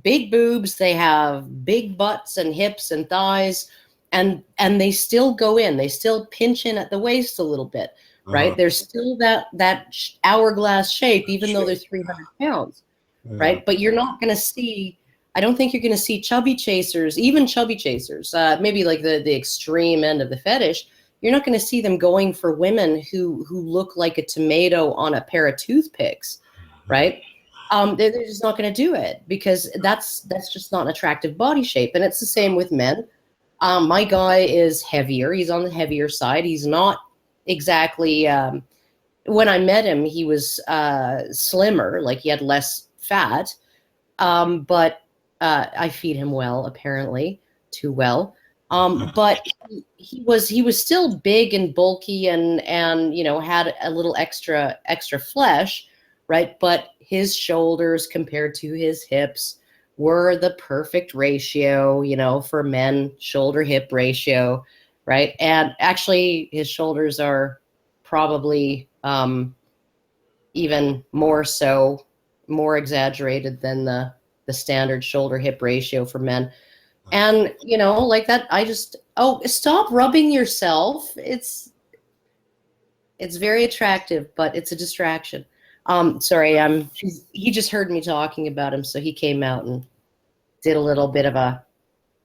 big boobs, they have big butts and hips and thighs, and they still go in. They still pinch in at the waist a little bit, right? There's still that hourglass shape, even though they're 300 pounds, right? But you're not going to see. I don't think you're going to see chubby chasers, even chubby chasers, maybe like the extreme end of the fetish. You're not going to see them going for women who look like a tomato on a pair of toothpicks, right? They're just not going to do it, because that's just not an attractive body shape. And it's the same with men. My guy is heavier. He's on the heavier side. He's not exactly, when I met him, he was slimmer, like he had less fat. But I feed him well, apparently, too well. But he was still big and bulky and had a little extra flesh, right? But his shoulders compared to his hips were the perfect ratio, for men, shoulder hip ratio, right? And actually, his shoulders are probably even more so, more exaggerated than the standard shoulder hip ratio for men. And like that, stop rubbing yourself. It's very attractive, but it's a distraction. Sorry, he just heard me talking about him, so he came out and did a little bit of a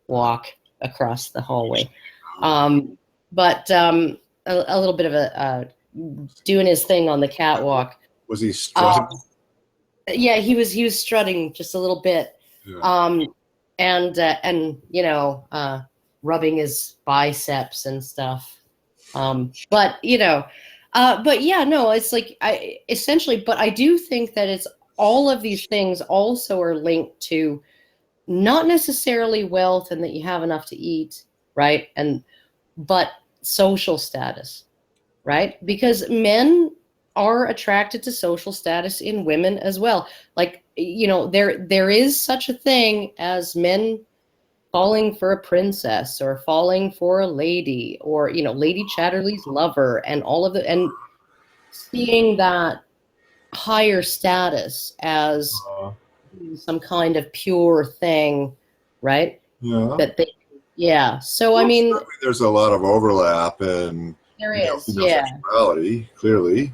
walk across the hallway. But a little bit of a doing his thing on the catwalk. Was he strutting? Yeah, he was strutting just a little bit. Yeah. And rubbing his biceps and stuff. But yeah, no, it's like but I do think that it's all of these things also are linked to not necessarily wealth and that you have enough to eat, right? But social status, right? Because men are attracted to social status in women as well. Like, there is such a thing as men falling for a princess or falling for a lady or, Lady Chatterley's lover and all of and seeing that higher status as some kind of pure thing, right? Yeah. So, well, I mean, there's a lot of overlap in sexuality, clearly.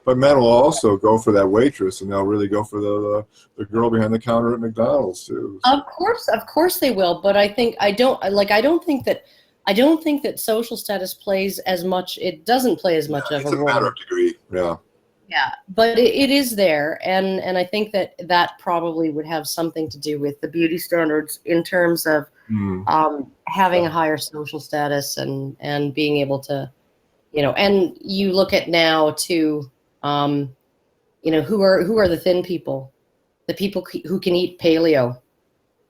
But men will also go for that waitress, and they'll really go for the girl behind the counter at McDonald's too. Of course they will. But I don't think that social status plays as much. It doesn't play as much of a role. It's a matter of degree. Yeah. Yeah, but it is there, and I think that probably would have something to do with the beauty standards in terms of having a higher social status and being able to, and you look at now too, who are the thin people, the people who can eat paleo,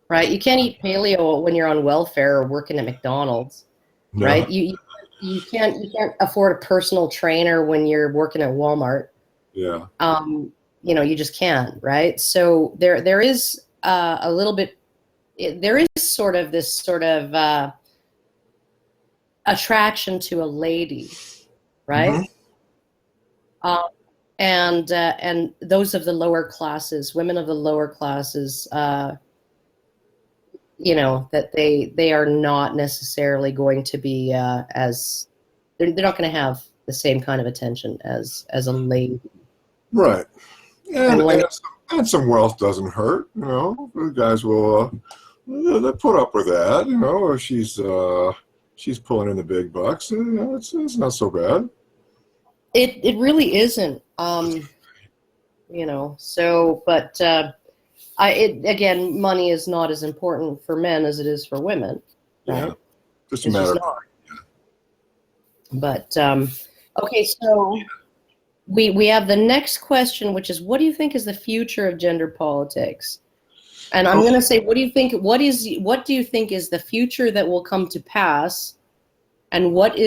right? You can't eat paleo when you're on welfare or working at McDonald's, right? You can't afford a personal trainer when you're working at Walmart. Yeah. You just can't, right? So there is a little bit. There is sort of this attraction to a lady, right? Mm-hmm. And those of the lower classes, women of the lower classes, that they are not necessarily going to be as they're not going to have the same kind of attention as a lady. Right. And some wealth doesn't hurt, The guys will they put up with that, If she's pulling in the big bucks, it's not so bad. It really isn't. So but again, money is not as important for men as it is for women. Right? Yeah. Just a matter of But okay, so we have the next question, which is, what do you think is the future of gender politics? And I'm going to say, what do you think is the future that will come to pass, and what do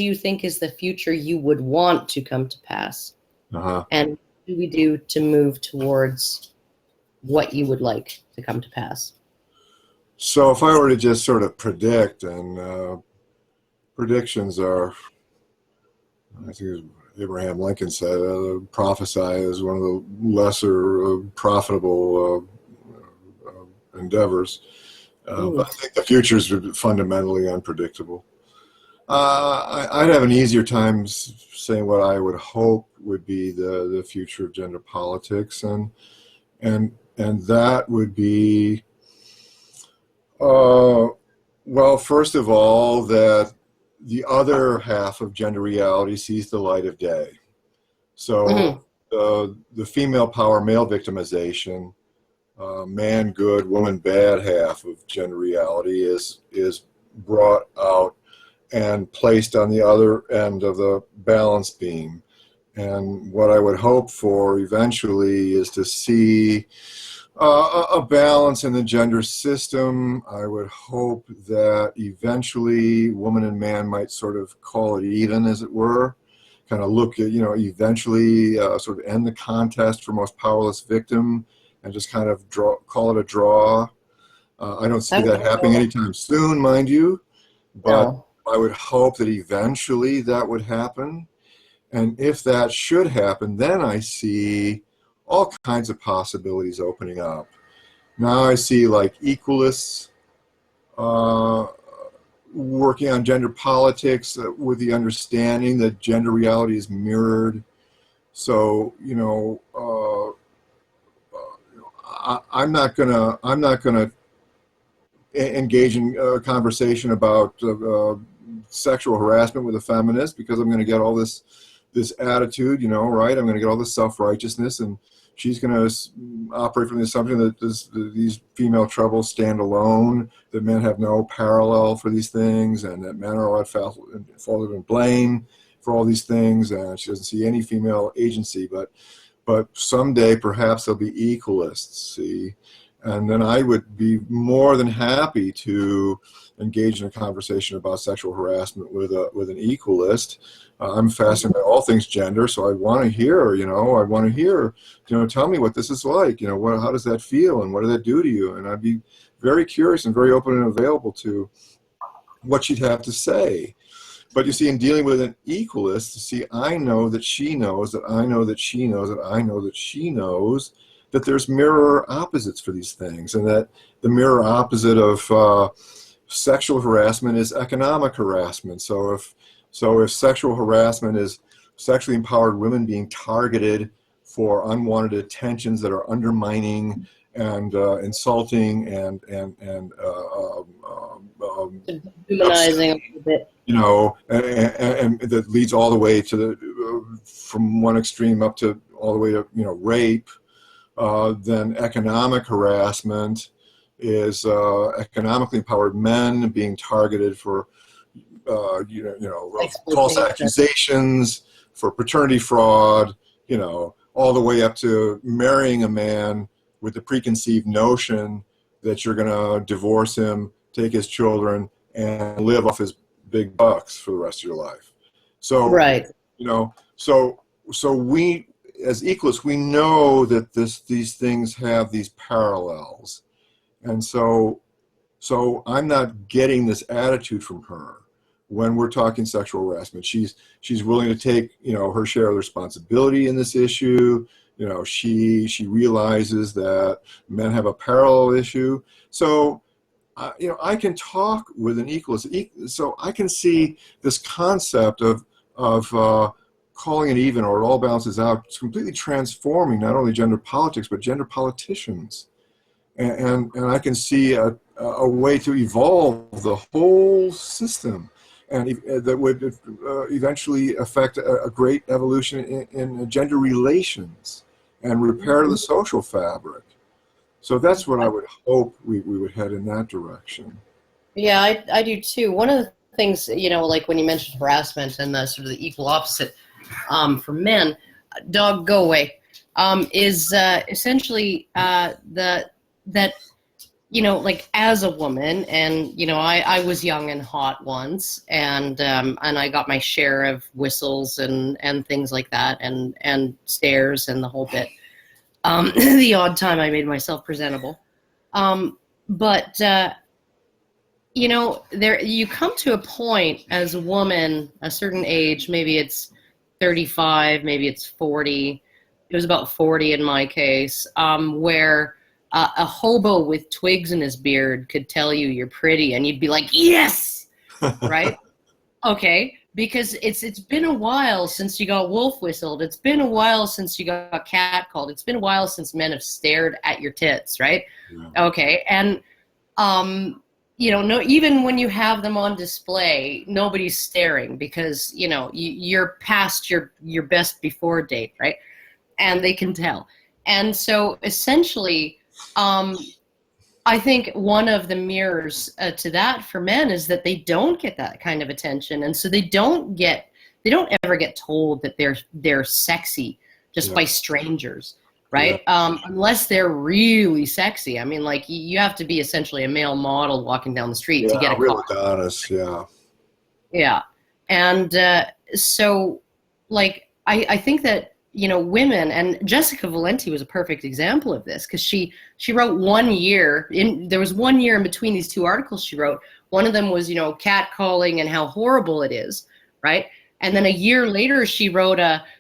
you think is the future you would want to come to pass? And what do we do to move towards what you would like to come to pass? So if I were to just sort of predict, and predictions are, I think it was Abraham Lincoln said, prophesy is one of the lesser profitable endeavors. But I think the future is fundamentally unpredictable. I'd have an easier time saying what I would hope would be the future of gender politics, and that would be, well, first of all, that the other half of gender reality sees the light of day. So the female power, male victimization, man good, woman bad half of gender reality is brought out and placed on the other end of the balance beam. And what I would hope for eventually is to see a balance in the gender system. I would hope that eventually woman and man might sort of call it even, as it were. Kind of look at, eventually sort of end the contest for most powerless victim and just kind of call it a draw. I don't see that happening anytime soon, mind you, but No. I would hope that eventually that would happen. And if that should happen, then I see all kinds of possibilities opening up. Now I see like equalists working on gender politics with the understanding that gender reality is mirrored. So, I'm not gonna engage in a conversation about sexual harassment with a feminist, because I'm going to get all this attitude, right? I'm going to get all this self-righteousness, and she's going to operate from the assumption that these female troubles stand alone, that men have no parallel for these things, and that men are all at fault and blame for all these things, and she doesn't see any female agency. But someday perhaps there'll be equalists, see? And then I would be more than happy to engage in a conversation about sexual harassment with an equalist. I'm fascinated by all things gender, so I want to hear, tell me what this is like, how does that feel, and what does that do to you? And I'd be very curious and very open and available to what she'd have to say. But you see, in dealing with an equalist, I know that she knows that I know that she knows that I know that she knows that there's mirror opposites for these things, and that the mirror opposite of sexual harassment is economic harassment. So if sexual harassment is sexually empowered women being targeted for unwanted attentions that are undermining and insulting and Humanizing a little bit. and that leads all the way to from one extreme up to all the way to rape. Then economic harassment is economically empowered men being targeted for false accusations, for paternity fraud, all the way up to marrying a man with the preconceived notion that you're going to divorce him, take his children, and live off his big bucks for the rest of your life. So, right. So we, as equalists, we know that these things have these parallels, and so I'm not getting this attitude from her when we're talking sexual harassment. She's willing to take her share of the responsibility in this issue. She realizes that men have a parallel issue. So I can talk with an equalist. So I can see this concept of calling it even, or it all balances out. It's completely transforming not only gender politics but gender politicians, and I can see a way to evolve the whole system, and that would eventually affect a great evolution in gender relations and repair to the social fabric. So that's what I would hope we would head in that direction. Yeah, I do too. One of the things, like when you mentioned harassment and the sort of the equal opposite for men, dog go away, is essentially that like as a woman, and I was young and hot once, and I got my share of whistles and things like that, and stares and the whole bit. The odd time I made myself presentable, but there you come to a point as a woman, a certain age, maybe it's 35, maybe it's 40. It was about 40 in my case, where a hobo with twigs in his beard could tell you you're pretty, and you'd be like, yes, right? Okay, because it's been a while since you got wolf whistled. It's been a while since you got cat called. It's been a while since men have stared at your tits, right? Yeah. Okay, and no, even when you have them on display, nobody's staring because you're past your best before date, right? And they can tell. And so essentially, I think one of the mirrors to that for men is that they don't get that kind of attention, and so they don't ever get told that they're sexy just by strangers. right? Unless they're really sexy. I mean, like you have to be essentially a male model walking down the street to get a real car. Adonis, yeah. Yeah. And so, like, I think that, you know, women, and Jessica Valenti was a perfect example of this, because she wrote 1 year, there was 1 year in between these two articles she wrote. One of them was, you know, catcalling and how horrible it is, right? And then a year later, she wrote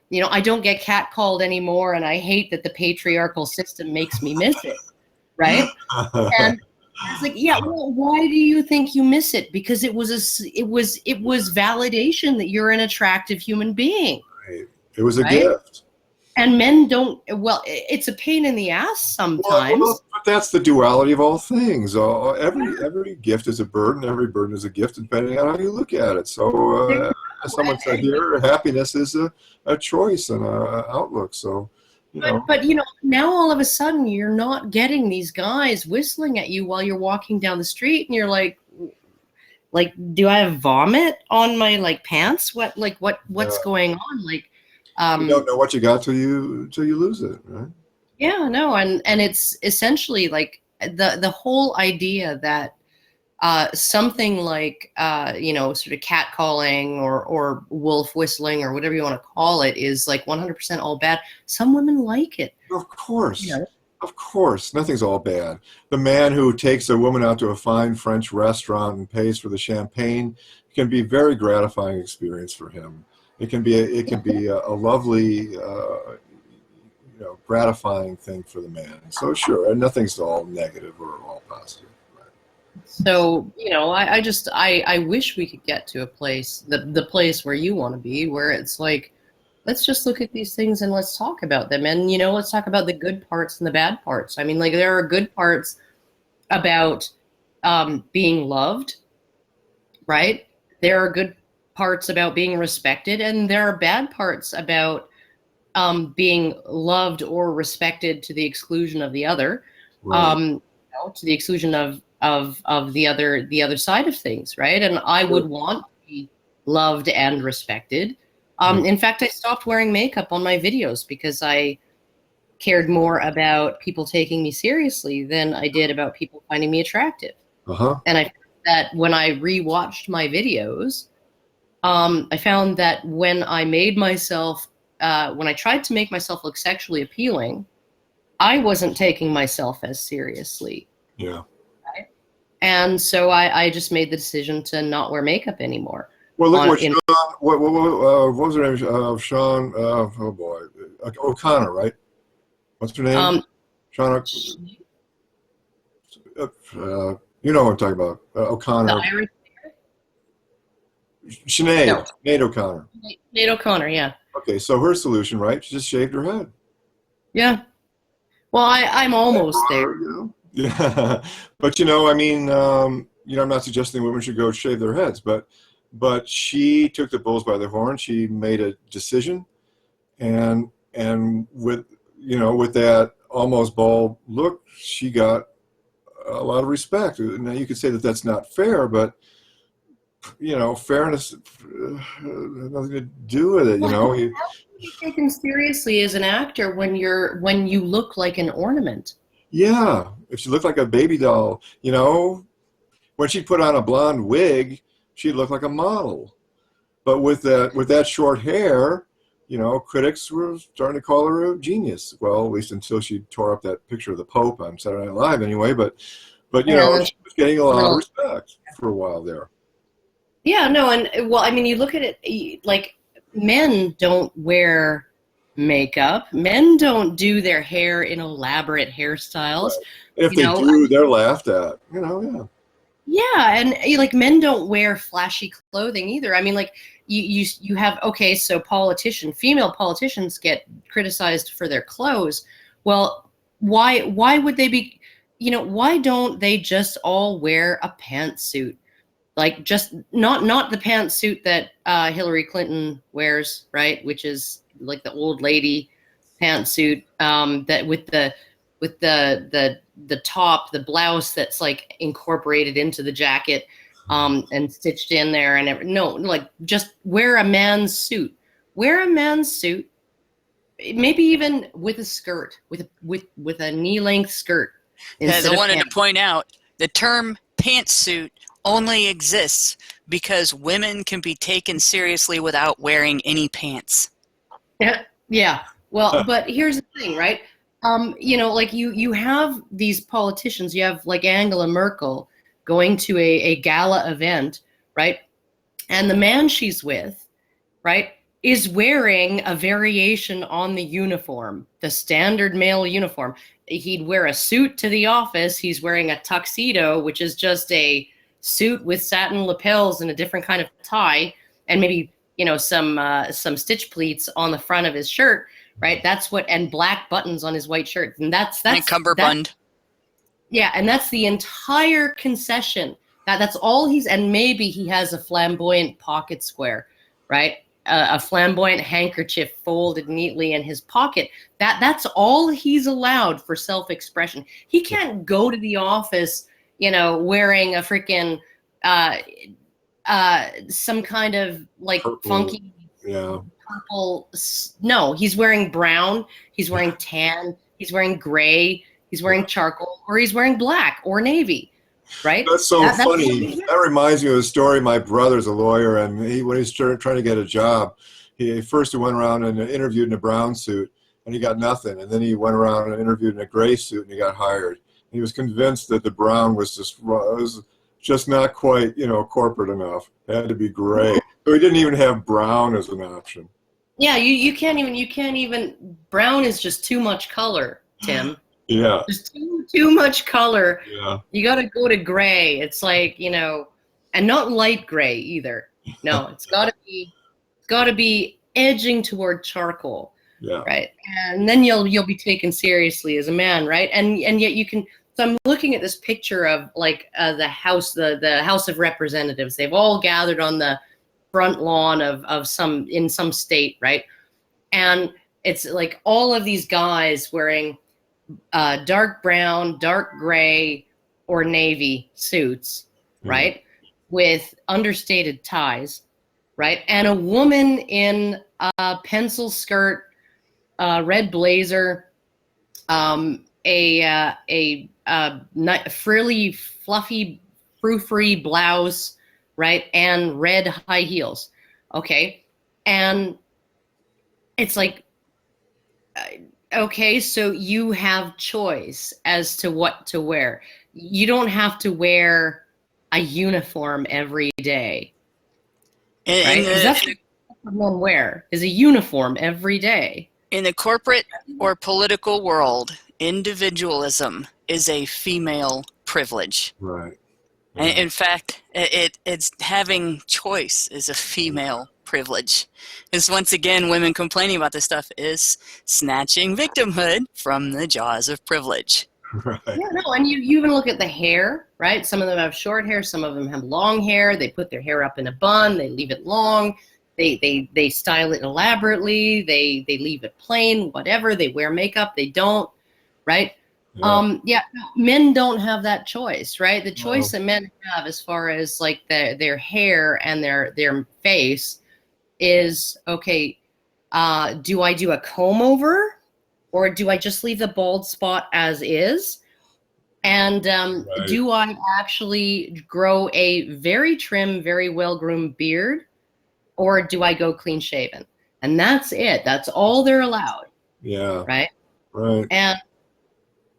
you know, I don't get catcalled anymore, and I hate that the patriarchal system makes me miss it, right? And I was like, yeah, well, why do you think you miss it? Because it was validation that you're an attractive human being. Right. It was a right? gift. And men don't. Well, it's a pain in the ass sometimes. Well, but that's the duality of all things. Every gift is a burden. Every burden is a gift, depending on how you look at it. So, as someone said here, happiness is a choice and an outlook. So, you know. But you know, now all of a sudden you're not getting these guys whistling at you while you're walking down the street, and you're like, do I have vomit on my pants? What's going on? You don't know what you got till you lose it, right? Yeah, no, and it's essentially like the whole idea that something like you know, sort of catcalling or wolf whistling or whatever you want to call it is like 100% all bad. Some women like it. Of course. Yeah. Of course, nothing's all bad. The man who takes a woman out to a fine French restaurant and pays for the champagne can be a very gratifying experience for him. It can be a lovely, you know, gratifying thing for the man. So sure, and nothing's all negative or all positive. Right? So you know, I wish we could get to a place, the place where you want to be, where it's like, let's just look at these things and let's talk about them. And, you know, let's talk about the good parts and the bad parts. I mean, like, there are good parts about being loved, right? There are good parts about being respected, and there are bad parts about being loved or respected to the exclusion of the other, Right. you know, to the exclusion of the other side of things, right? And I would want to be loved and respected. In fact, I stopped wearing makeup on my videos because I cared more about people taking me seriously than I did about people finding me attractive. And I found that when I rewatched my videos, I found that when I made myself, when I tried to make myself look sexually appealing, I wasn't taking myself as seriously. Yeah. Right? And so I just made the decision to not wear makeup anymore. Well, look what Sean. What was her name? Sean. Oh boy, O'Connor, right? What's her name? Sean. You know what I'm talking about? O'Connor. The Irish. Sinead. No. Sinead O'Connor. Sinead O'Connor, yeah. Okay, so her solution, right? She just shaved her head. Yeah. Well, I'm almost there. You know? Yeah, but you know, I mean, you know, I'm not suggesting women should go shave their heads, but she took the bulls by the horn. She made a decision, and with, you know, with that almost bald look, she got a lot of respect. Now you could say that that's not fair, but you know, fairness has nothing to do with it. You know, how can you be taken seriously as an actor when you look like an ornament? Yeah, if she looked like a baby doll, you know, when she put on a blonde wig, she'd look like a model. But with that short hair, you know, critics were starting to call her a genius. Well, at least until she tore up that picture of the Pope on Saturday Night Live, anyway. But you know, she was getting a lot of respect for a while there. Yeah, no, and well, I mean, you look at it, like, men don't wear makeup. Men don't do their hair in elaborate hairstyles. Right. If they do, they're laughed at. You know, yeah. Yeah, and like, men don't wear flashy clothing either. I mean, like, you have, okay, so female politicians get criticized for their clothes. Well, why would they be, you know, why don't they just all wear a pantsuit? Like, just not the pantsuit that Hillary Clinton wears, right? Which is like the old lady pantsuit, that with the top, the blouse that's like incorporated into the jacket, and stitched in there, and no, like, just wear a man's suit. Wear a man's suit, maybe even with a skirt, with a knee-length skirt. As Instead I of wanted to pants. point out, the term pantsuit only exists because women can be taken seriously without wearing any pants. Yeah, yeah. Well, but here's the thing, right? Like you have these politicians. You have like Angela Merkel going to a gala event, right? And the man she's with, right, is wearing a variation on the uniform, the standard male uniform. He'd wear a suit to the office. He's wearing a tuxedo, which is just a suit with satin lapels and a different kind of tie, and maybe some stitch pleats on the front of his shirt, right? That's what, and black buttons on his white shirt, and that's And cummerbund. yeah, and that's the entire concession. That's all he's, and maybe he has a flamboyant pocket square, right? A flamboyant handkerchief folded neatly in his pocket. That's all he's allowed for self-expression. He can't go to the office, wearing a freaking some kind of like Purple, funky yeah. purple. No, he's wearing brown. He's wearing tan. He's wearing gray. He's wearing charcoal, or he's wearing black or navy, right? That's so funny. That reminds me of a story. My brother's a lawyer, and when he's trying to get a job, he went around and interviewed in a brown suit, and he got nothing. And then he went around and interviewed in a gray suit, and he got hired. He was convinced that the brown was just not quite, corporate enough. It had to be gray. So he didn't even have brown as an option. Yeah, you can't even. Brown is just too much color, Tim. Yeah. There's too much color. Yeah. You got to go to gray. It's like, and not light gray either. No, it's got to be edging toward charcoal. Yeah. Right. And then you'll be taken seriously as a man, right? And yet you can. So I'm looking at this picture of like the House of Representatives. They've all gathered on the front lawn of some state, right? And it's like all of these guys wearing dark brown, dark gray, or navy suits, right? With understated ties, right? And a woman in a pencil skirt, red blazer, a frilly, fluffy, frou-frou blouse, right? And red high heels, okay? And it's like, okay, so you have choice as to what to wear. You don't have to wear a uniform every day, right? That's what men wear, is a uniform every day. In the corporate or political world, individualism is a female privilege. Right. Yeah. And in fact, it's having choice is a female privilege. Is once again, women complaining about this stuff is snatching victimhood from the jaws of privilege. Right. Yeah, no, and you even look at the hair, right? Some of them have short hair, some of them have long hair. They put their hair up in a bun, they leave it long, they style it elaborately, they leave it plain, whatever. They wear makeup, they don't, right? Yeah. Men don't have that choice, right? The choice that men have as far as like their hair and their face is, okay, do I do a comb over, or do I just leave the bald spot as is? And do I actually grow a very trim, very well-groomed beard, or do I go clean shaven? And that's it. That's all they're allowed. Yeah. Right. Right.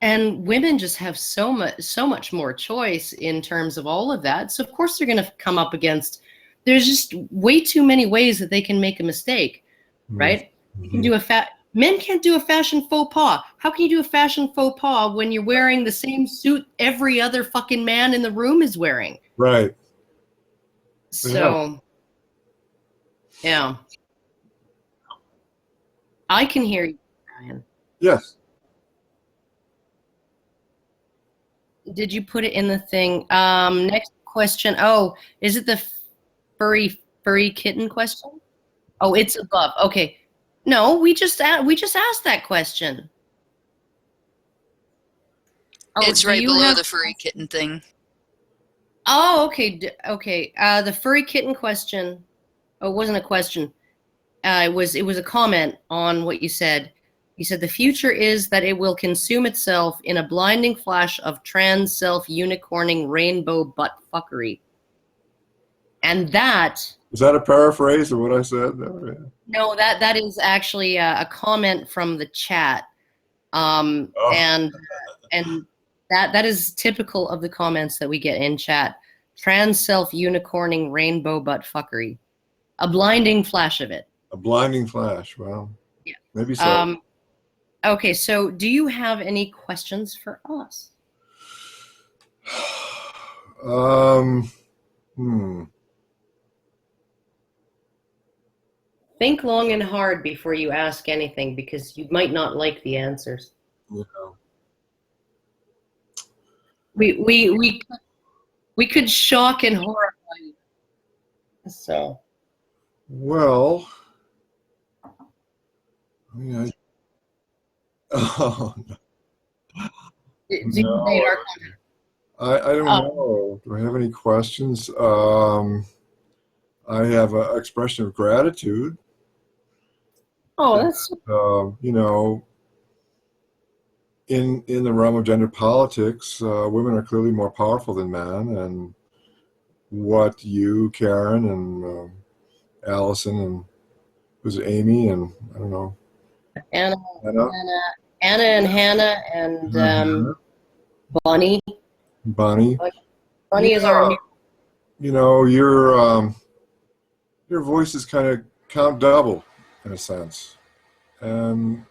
And women just have so much more choice in terms of all of that. So of course they're going to come up against. There's just way too many ways that they can make a mistake, right? Mm-hmm. You can do men can't do a fashion faux pas. How can you do a fashion faux pas when you're wearing the same suit every other fucking man in the room is wearing? Right. So, yeah. I can hear you, Brian. Yes. Did you put it in the thing? Next question. Oh, is it the furry kitten question? Oh, it's above. Okay. No, we just asked that question. Oh, it's right below the furry kitten thing. Oh, okay. Okay. The furry kitten question. Oh, it wasn't a question. it was a comment on what you said. You said the future is that it will consume itself in a blinding flash of trans self-unicorning rainbow butt fuckery. And that, Is that a paraphrase of what I said? no, that is actually a comment from the chat. Oh. And that is typical of the comments that we get in chat. Trans self-unicorning rainbow butt fuckery. A blinding flash of it. A blinding flash. Well, Yeah. maybe so. Okay, so do you have any questions for us? Think long and hard before you ask anything, because you might not like the answers. Yeah. We could shock and horrify you. So. Well, I mean, oh, Do you hate our country? I don't know. Do I have any questions? I have an expression of gratitude. Oh, that's You know, in the realm of gender politics, women are clearly more powerful than men, and what you, Karen, and Allison, and was it Amy, and I don't know, Anna Anna, and Hannah and Bonnie. Bonnie. Bonnie is our new. You know, your voices kind of count double in a sense, and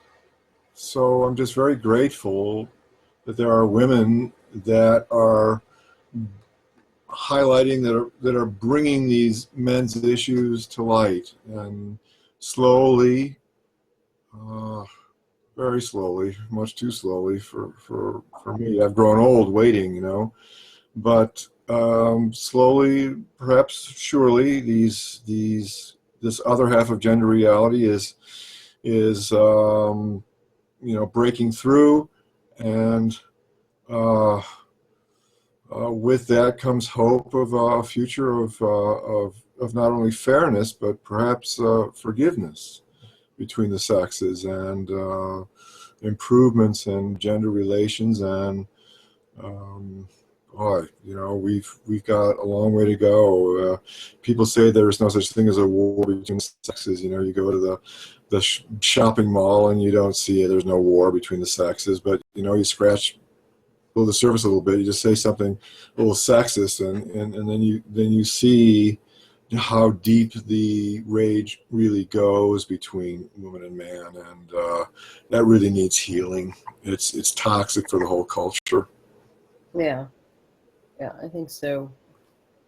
so I'm just very grateful that there are women that are highlighting, that are bringing these men's issues to light, and slowly, very slowly, much too slowly for me. I've grown old waiting, you know, but slowly, perhaps surely, this other half of gender reality is you know, breaking through, and with that comes hope of a future of not only fairness but perhaps forgiveness between the sexes, and improvements in gender relations, and boy, you know, we've got a long way to go. People say there's no such thing as a war between the sexes. You know, you go to the shopping mall and you don't see it. There's no war between the sexes, but you know, you scratch below the surface a little bit. You just say something a little sexist, and then you see how deep the rage really goes between woman and man, and that really needs healing. It's toxic for the whole culture. Yeah, I think so.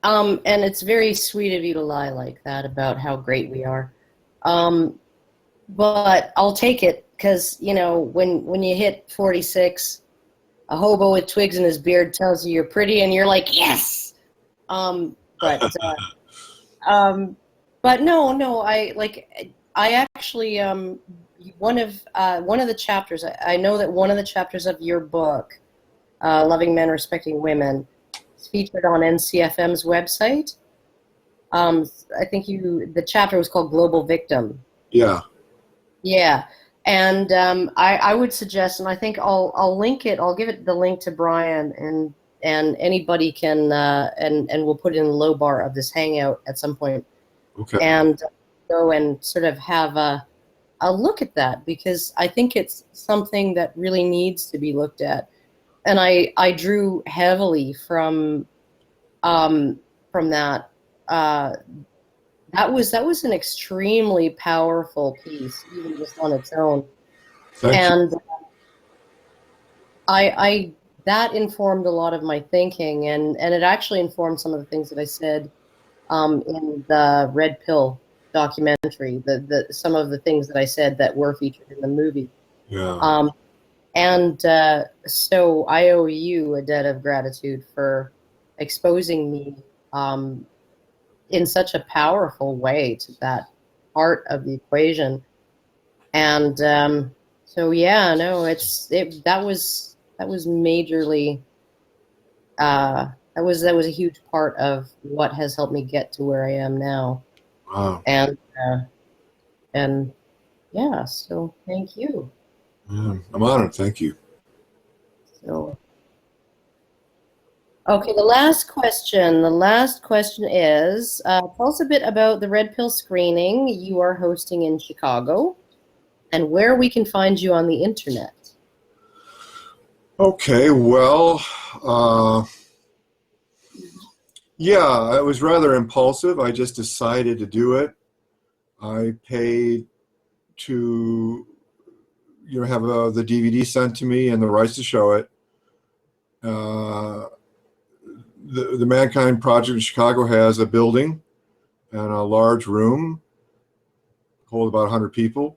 And it's very sweet of you to lie like that about how great we are. But I'll take it, because, you know, when you hit 46, a hobo with twigs in his beard tells you you're pretty, and you're like, yes. But no, I actually one of the chapters. I know that one of the chapters of your book, Loving Men, Respecting Women, is featured on NCFM's website. I think the chapter was called Global Victim. Yeah. Yeah. And I would suggest, and I think I'll link it. I'll give it the link to Brian, and anybody can, and we'll put it in the low bar of this hangout at some point. Okay. And go and sort of have a look at that, because I think it's something that really needs to be looked at. And I drew heavily from that. That was an extremely powerful piece, even just on its own. And I that informed a lot of my thinking, and it actually informed some of the things that I said in the Red Pill documentary. Some of the things that I said that were featured in the movie. Yeah. So I owe you a debt of gratitude for exposing me in such a powerful way to that part of the equation. And so yeah, no, that was majorly that was a huge part of what has helped me get to where I am now. Wow. And And yeah, so thank you. I'm honored. Thank you. So, okay, the last question. The last question is, tell us a bit about the Red Pill screening you are hosting in Chicago and where we can find you on the internet. Okay, well, yeah, it was rather impulsive. I just decided to do it. I paid to, have the DVD sent to me and the rights to show it. The ManKind Project in Chicago has a building and a large room, hold about 100 people.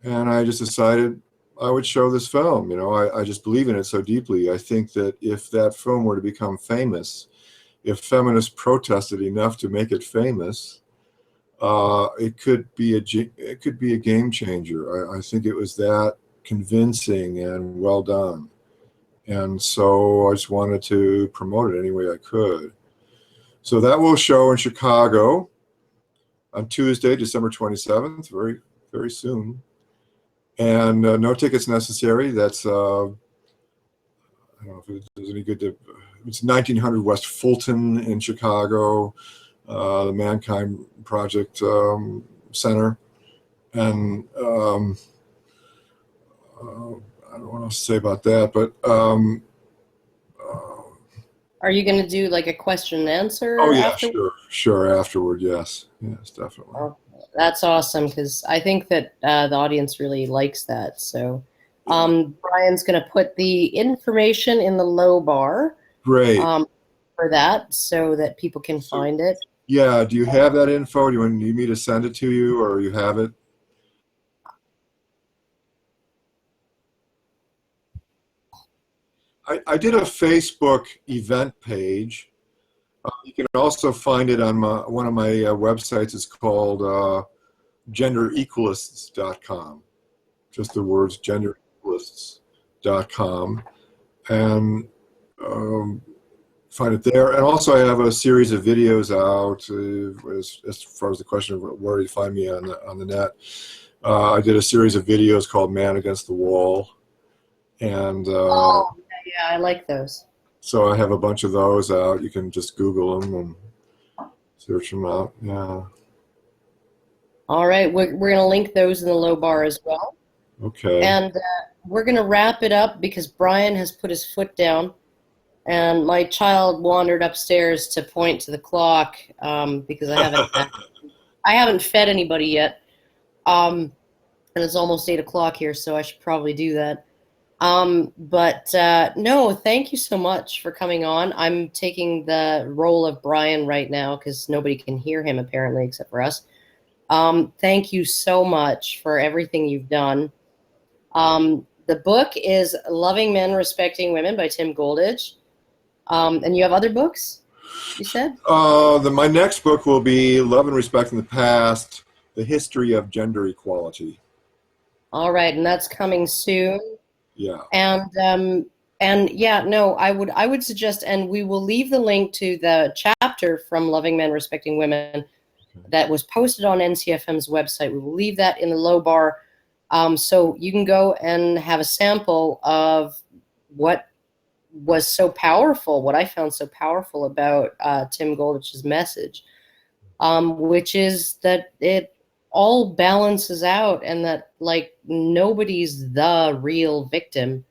And I just decided I would show this film. I just believe in it so deeply. I think that if that film were to become famous, if feminists protested enough to make it famous, it could be a game changer. I think it was that convincing and well done. And so I just wanted to promote it any way I could. So that will show in Chicago on Tuesday, December 27th, very, very soon. And no tickets necessary. That's, I don't know if it's any good to, it's 1900 West Fulton in Chicago, the ManKind Project Center. And I don't know what else to say about that, but Are you going to do like a question and answer oh yeah, after? sure, afterward, yes, definitely. Oh, that's awesome because I think that the audience really likes that. So Brian's going to put the information in the low bar Great. For that so that people can find it. Yeah, do you have that info? Do you need me to send it to you, or you have it? I did a Facebook event page. You can also find it on one of my websites. It's called genderequalists.com. Just the words genderequalists.com. And find it there. And also I have a series of videos out as far as the question of where to find me on the net. I did a series of videos called Man Against the Wall. And yeah, I like those. so I have a bunch of those out. You can just Google them and search them out. Yeah. All right. We're going to link those in the low bar as well. Okay. And we're going to wrap it up because Brian has put his foot down. And my child wandered upstairs to point to the clock because I haven't fed anybody yet. And it's almost 8 o'clock here, so I should probably do that. But no, thank you so much for coming on. I'm taking the role of Brian right now because nobody can hear him apparently except for us. Thank you so much for everything you've done. The book is Loving Men, Respecting Women by Tim Goldich. And you have other books, you said? My next book will be Love and Respect in the Past, The History of Gender Equality. All right, and that's coming soon. Yeah. And yeah, no, I would suggest, and we will leave the link to the chapter from Loving Men, Respecting Women that was posted on NCFM's website. We will leave that in the low bar, so you can go and have a sample of what was so powerful, what I found so powerful about Tim Goldich's message, which is that it all balances out and that like nobody's the real victim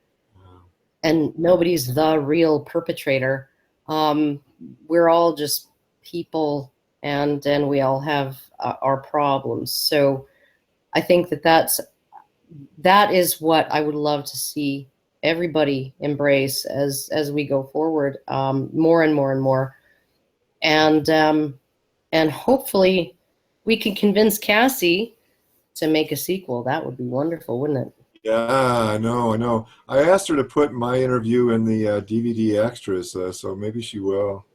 and nobody's the real perpetrator. We're all just people and we all have our problems. So I think that is what I would love to see everybody embrace as we go forward, more and more and more. And hopefully we can convince Cassie to make a sequel. That would be wonderful, wouldn't it? Yeah, I know. I asked her to put my interview in the DVD extras, so maybe she will.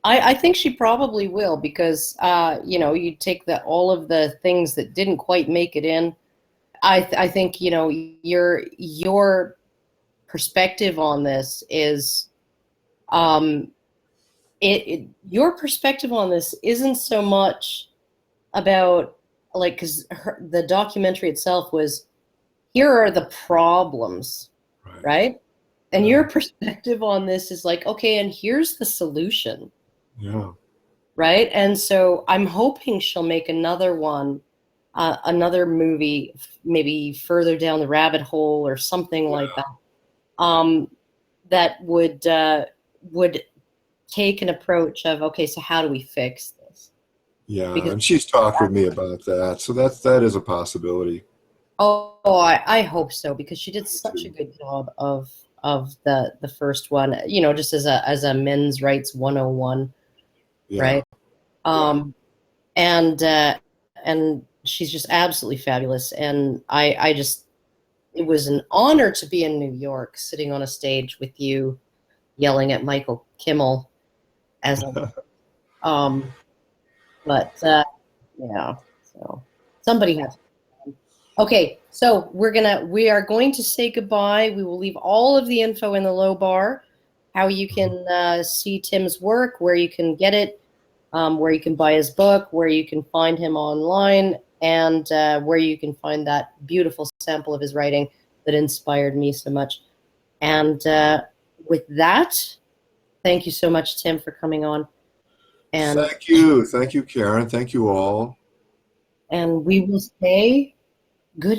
I think she probably will because, you take all of the things that didn't quite make it in. I think, your perspective on this is, your perspective on this isn't so much about like, because the documentary itself was, here are the problems, right? And your perspective on this is like, okay, and here's the solution. Yeah. Right? And so I'm hoping she'll make another one, another movie, maybe further down the rabbit hole or something like that, that would take an approach of, okay, so how do we fix this? Yeah, Because and she's talked with me about that, so that is a possibility. I hope so, because she did such a good job of the first one, you know, just as a men's rights 101, Yeah. right? And she's just absolutely fabulous. And I just, it was an honor to be in New York, sitting on a stage with you, yelling at Michael Kimmel as a, but yeah, so somebody has. Okay, so we are going to say goodbye. We will leave all of the info in the low bar, how you can see Tim's work, where you can get it, where you can buy his book, where you can find him online, and where you can find that beautiful sample of his writing that inspired me so much. And with that, thank you so much, Tim, for coming on. And Thank you, Karen. Thank you all. And we will say good